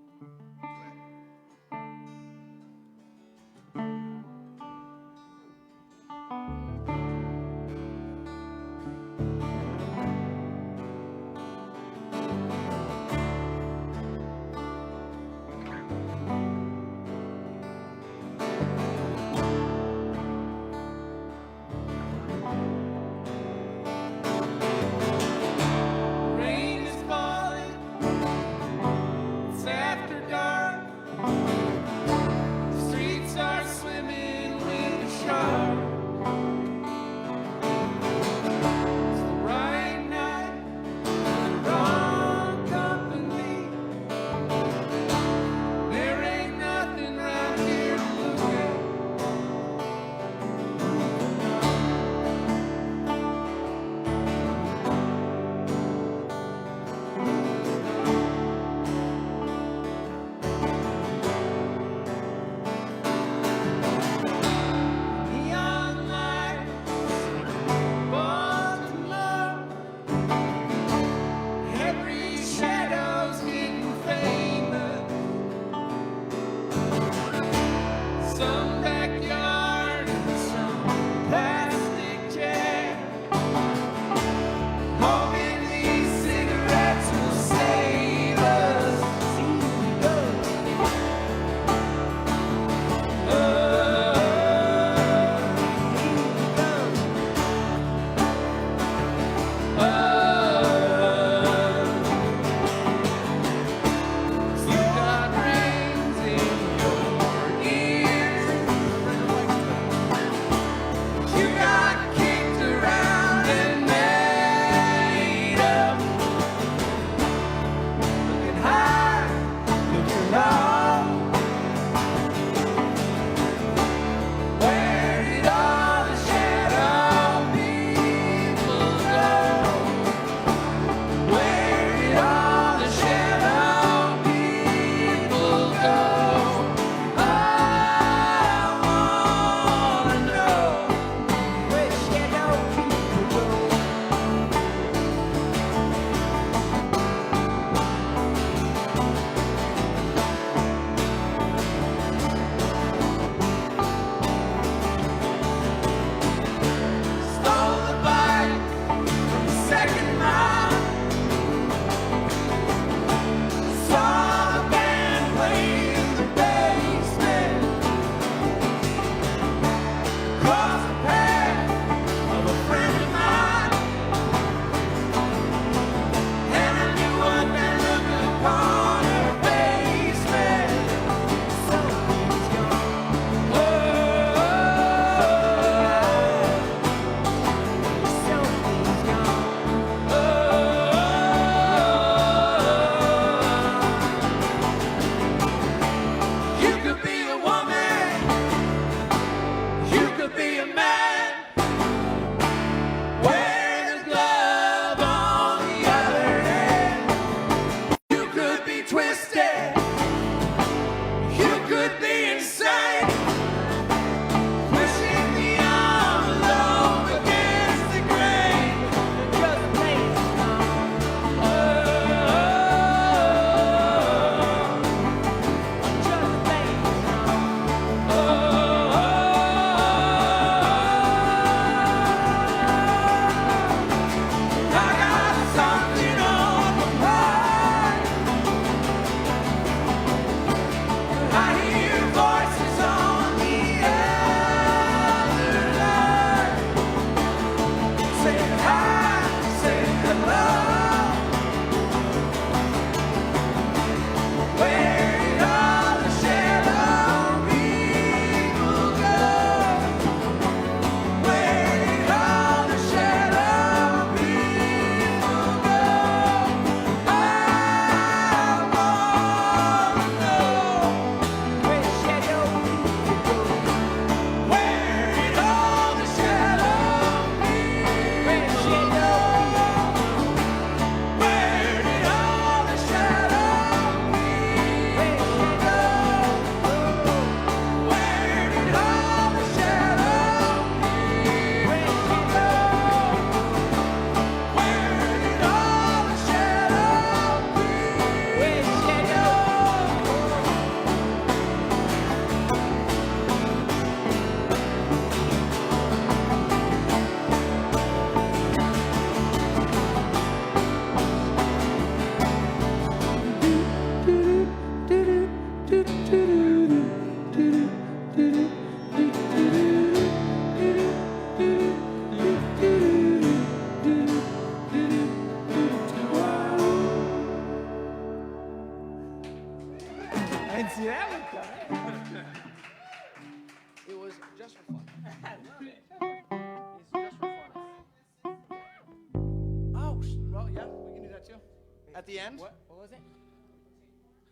At the end? What was it?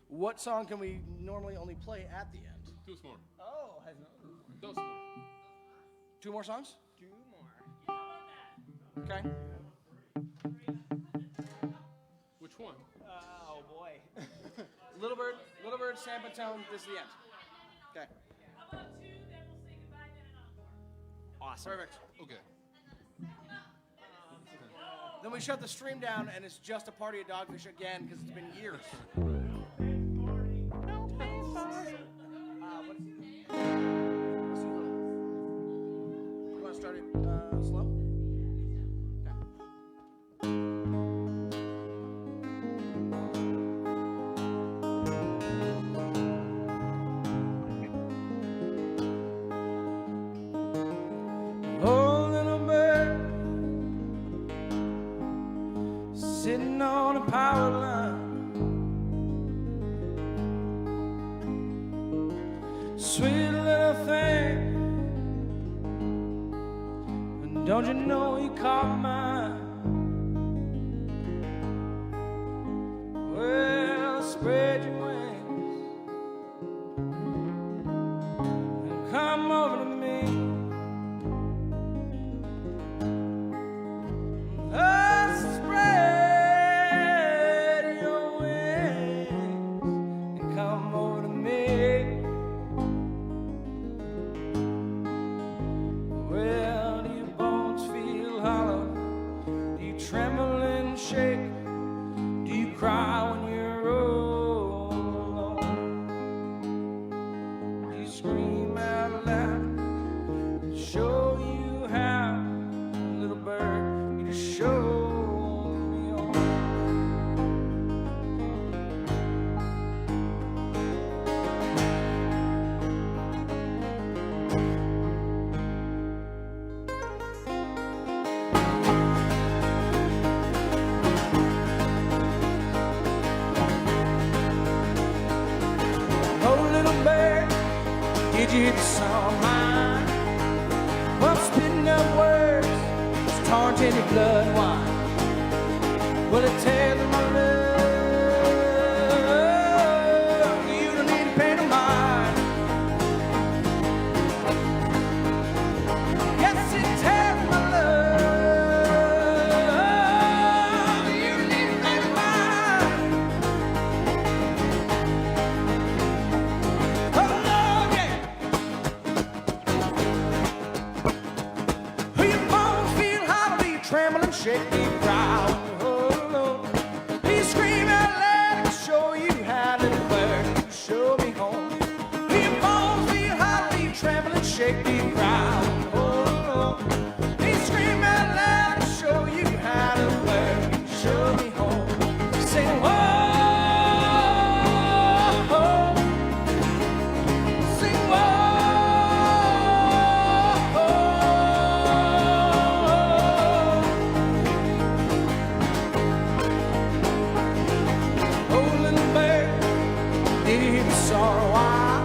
What song can we normally only play at the end? Two more. Oh, Dos more. 2 more songs? 2 more. Okay. Which one? Oh boy. Little Bird, Sampatone, this is the end. Okay. Awesome. Perfect. Okay. Then we shut the stream down, and it's just a party of Dogfish again because it's been years. You want to start it slow? Oh, little bird, sitting on a power line, sweet little thing, and don't you know you caught mine? Well, spread your wings and come over to me. Spread your wings and come over to me. Well, do your bones feel hollow? Do you tremble and shake? Do you cry when you're all alone? Do you scream out loud? Show you how, little bird, you just show me all. Oh, little bird, did you hear the song of mine? Well, I'm spitting out words, it's torrent in your blood wine. Well, it tells my love, you don't need to pay no mind. Yes, it tells my love, you don't need to pay no mind. Oh, Lord, yeah. Your bones feel hollow, you tremble and shake, you cry. Oh, Lord. You scream out loud to show you how, little bird, you show me home. Your bones feel hollow, you tremble and shake, you cry. Oh, Lord. You scream out loud to show you how, little bird, you show me home. Sing, whoa, sing, whoa. Oh, little bird, did you hear the sorrow why?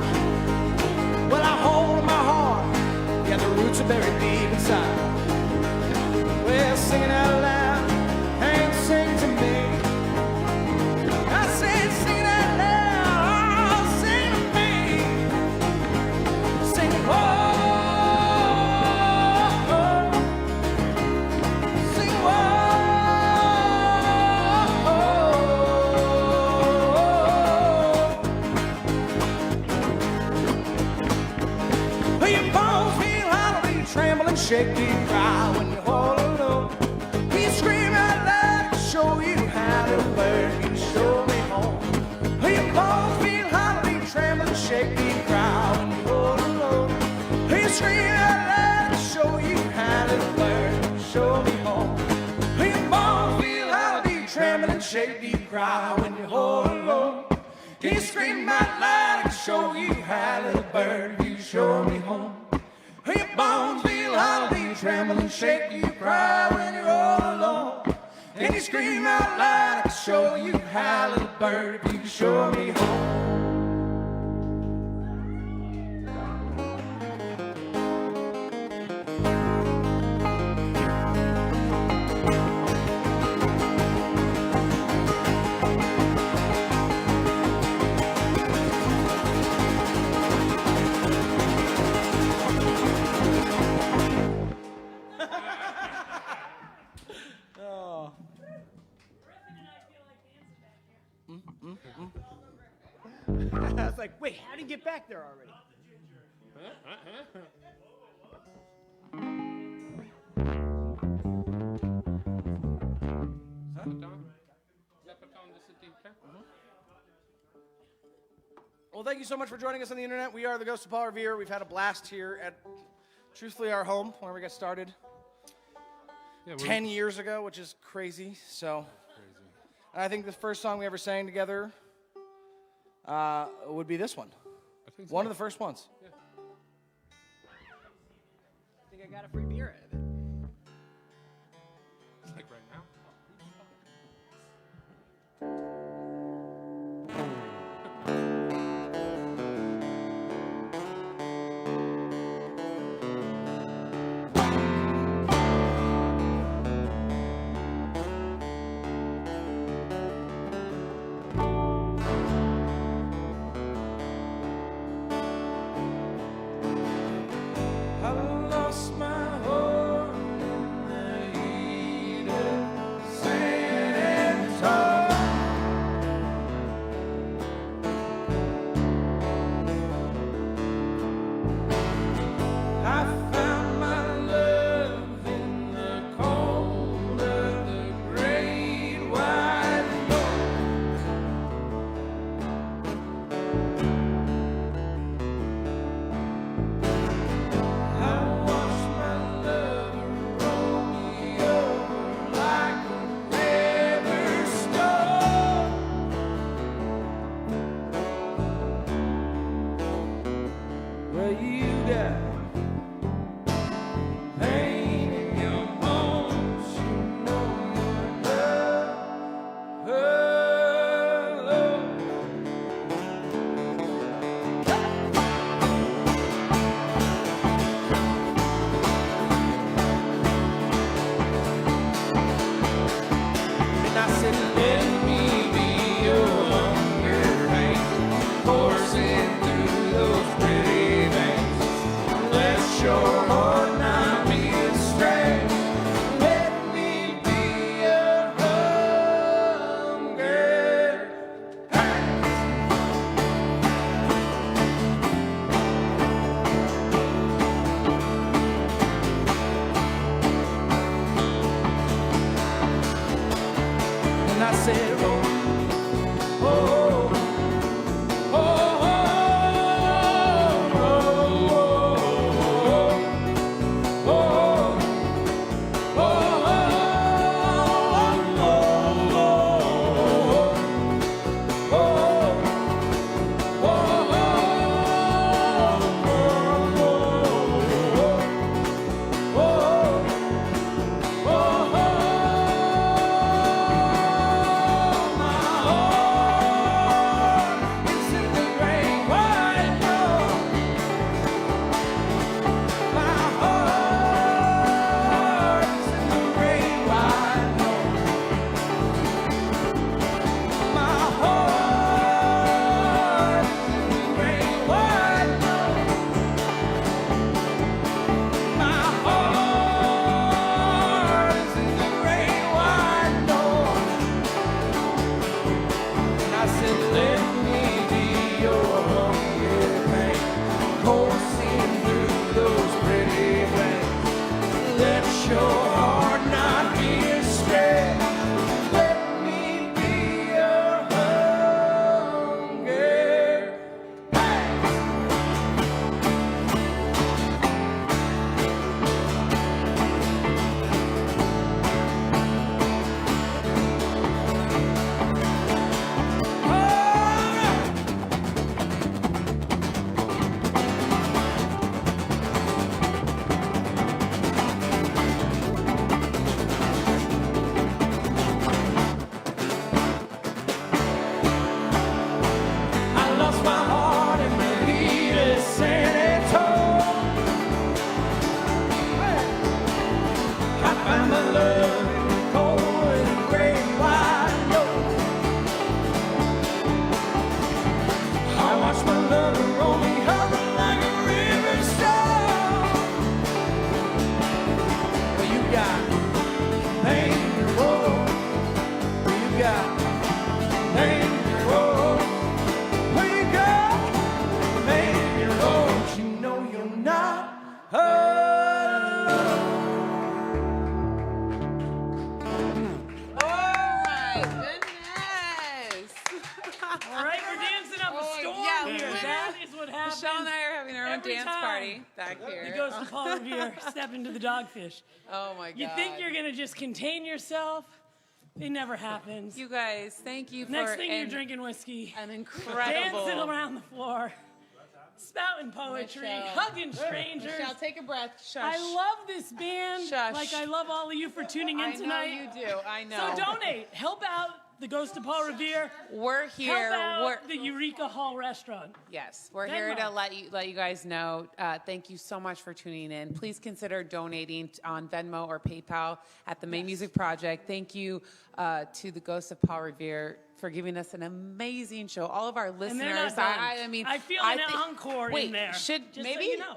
Well, I hold in my heart, yeah, the roots are buried deep inside. Well, singing out loud, and sing to me. I said, sing out loud, sing to me. Sing, whoa, sing, whoa. Your bones feel hollow, you tremble and shake, you cry when you're all alone. You scream out loud to show you how, little bird, you show me home. Your bones feel hollow, you tremble and shake, you cry when you're all alone. You scream out loud to show you how, little bird, you show me home. Your bones feel hollow, you tremble and shake, you cry when you're all alone. You scream out loud to show you how, little bird, you show me home. Your bones feel hollow, you tremble and shake, you cry when you're all alone. And you scream out loud to show you how, little bird, you show me home. Wait, how did you get back there already? Well, thank you so much for joining us on the internet. We are the Ghost of Paul Revere. We've had a blast here at, truthfully, our home where we got started 10 years ago, which is crazy. So, and I think the first song we ever sang together would be this one. I think so. One of the first ones. Yeah. I think I got a free beer out of it. Like right now. I lost my heart in the heat of San Antonio. I found my love in the cold of the great white north. I watched my love roll me over like a river storm. Well, you got pain in your bones, you know you love her, Lord. And I said, let me be your hunger pain, coursing through those pretty veins. own every dance time party back here. the Ghost of Paul Revere step into the Dogfish. Oh my God. You think you're going to just contain yourself? It never happens. You guys, thank you for Next thing you're drinking whiskey, an incredible dancing around the floor, spouting poetry, hugging strangers. Michelle, take a breath. Shush. I love this band. Shush. Like I love all of you for tuning in tonight. I know you do. I know. So donate. Help out the Ghost of Paul Revere. We're here. Help out the Eureka Hall restaurant. Yes, we're Venmo. here to let you guys know. Thank you so much for tuning in. Please consider donating on Venmo or PayPal at the Maine Music Project. Thank you to the Ghost of Paul Revere for giving us an amazing show. All of our listeners. And they're not done. I mean, I feel an encore in there. Should just maybe so you know,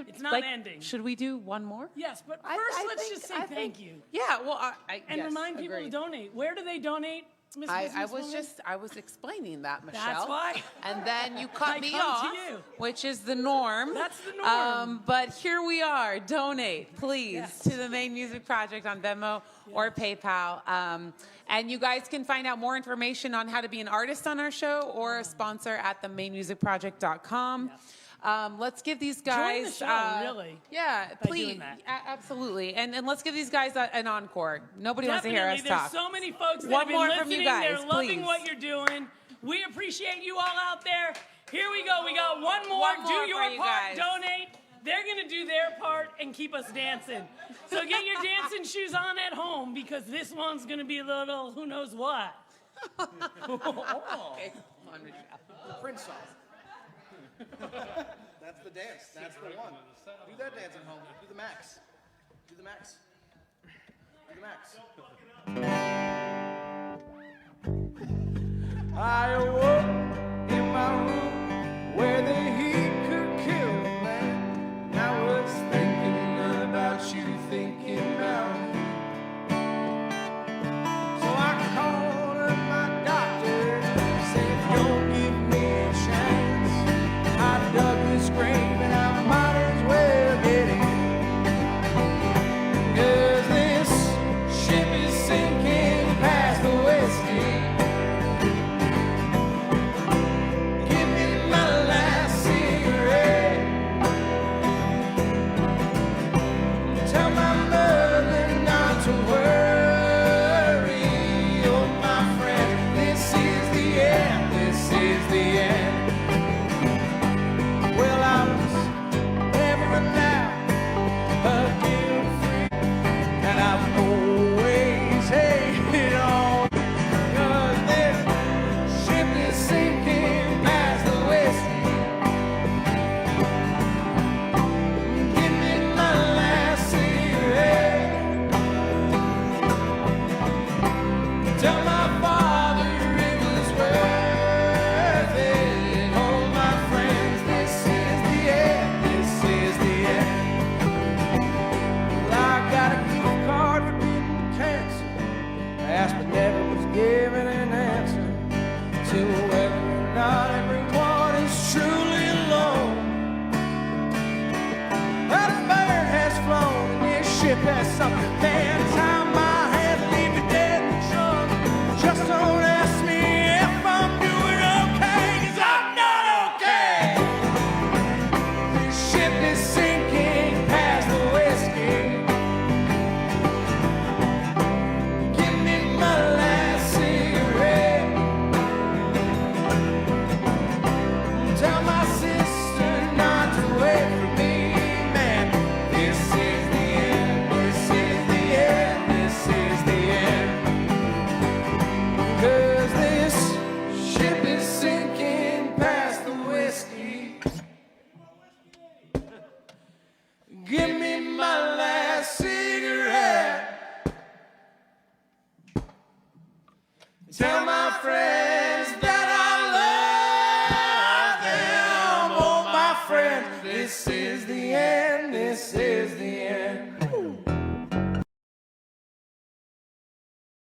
it's not ending. Should we do one more? Yes, but first let's just say thank you. Yeah, well, And yes, remind people agreed. to donate. Where do they donate? Miss I Businesswoman? was explaining that, Michelle. That's why. And then you cut I me come to off, you. which is the norm. That's the norm. But here we are. Donate, please, Yes. to the Maine Music Project on Venmo or PayPal. And you guys can find out more information on how to be an artist on our show or a sponsor at themainemusicproject.com. Let's give these guys Join the show, really. Yeah, by please, doing that. absolutely, and let's give these guys an encore. Nobody wants to hear us There's talk. so many folks that One have been more listening. from you guys, They're loving please. what you're doing. We appreciate you all out there. Here we go. We got one more. One more Do for your you part. guys. Donate. They're going to do their part and keep us dancing. So get your dancing shoes on at home because this one's going to be a little who knows what. Okay, come on, Michelle. Prince song. That's the dance. That's the one. Do that dance at home. Do the max. Do the max. Do the max. I awoke in my room where the heat could kill a man. I was thinking about you, thinking about me. So I called up my doctor, said, don't give me a chance. I dug this grave and I might as well get in. 'Cause this ship is sinking past the West End. Give me my last cigarette. Tell my mother not to worry. Oh, my friend, this is the end. This is the end. Well, I was never allowed a guilt-free, and I've always hated on. 'Cause this ship is sinking past the West End. Give me my last cigarette. Tell my father it was worth it. Oh, my friends, this is the end. This is the end. Well, I got a gift card for getting cancer. I asked but never was given an answer to whether or not everyone is truly alone. That a bird has flown and this ship has sunk. Man, time my hand leave you dead in the trunk. Just don't ask me if I'm doing okay, 'cause I'm not okay. This ship is sinking past the whiskey. Give me my last cigarette. Tell my sister not to wait for me, man. This is the end. This is the end. This is the end. 'Cause this ship is sinking past the whiskey. Give me my last cigarette. Tell my friend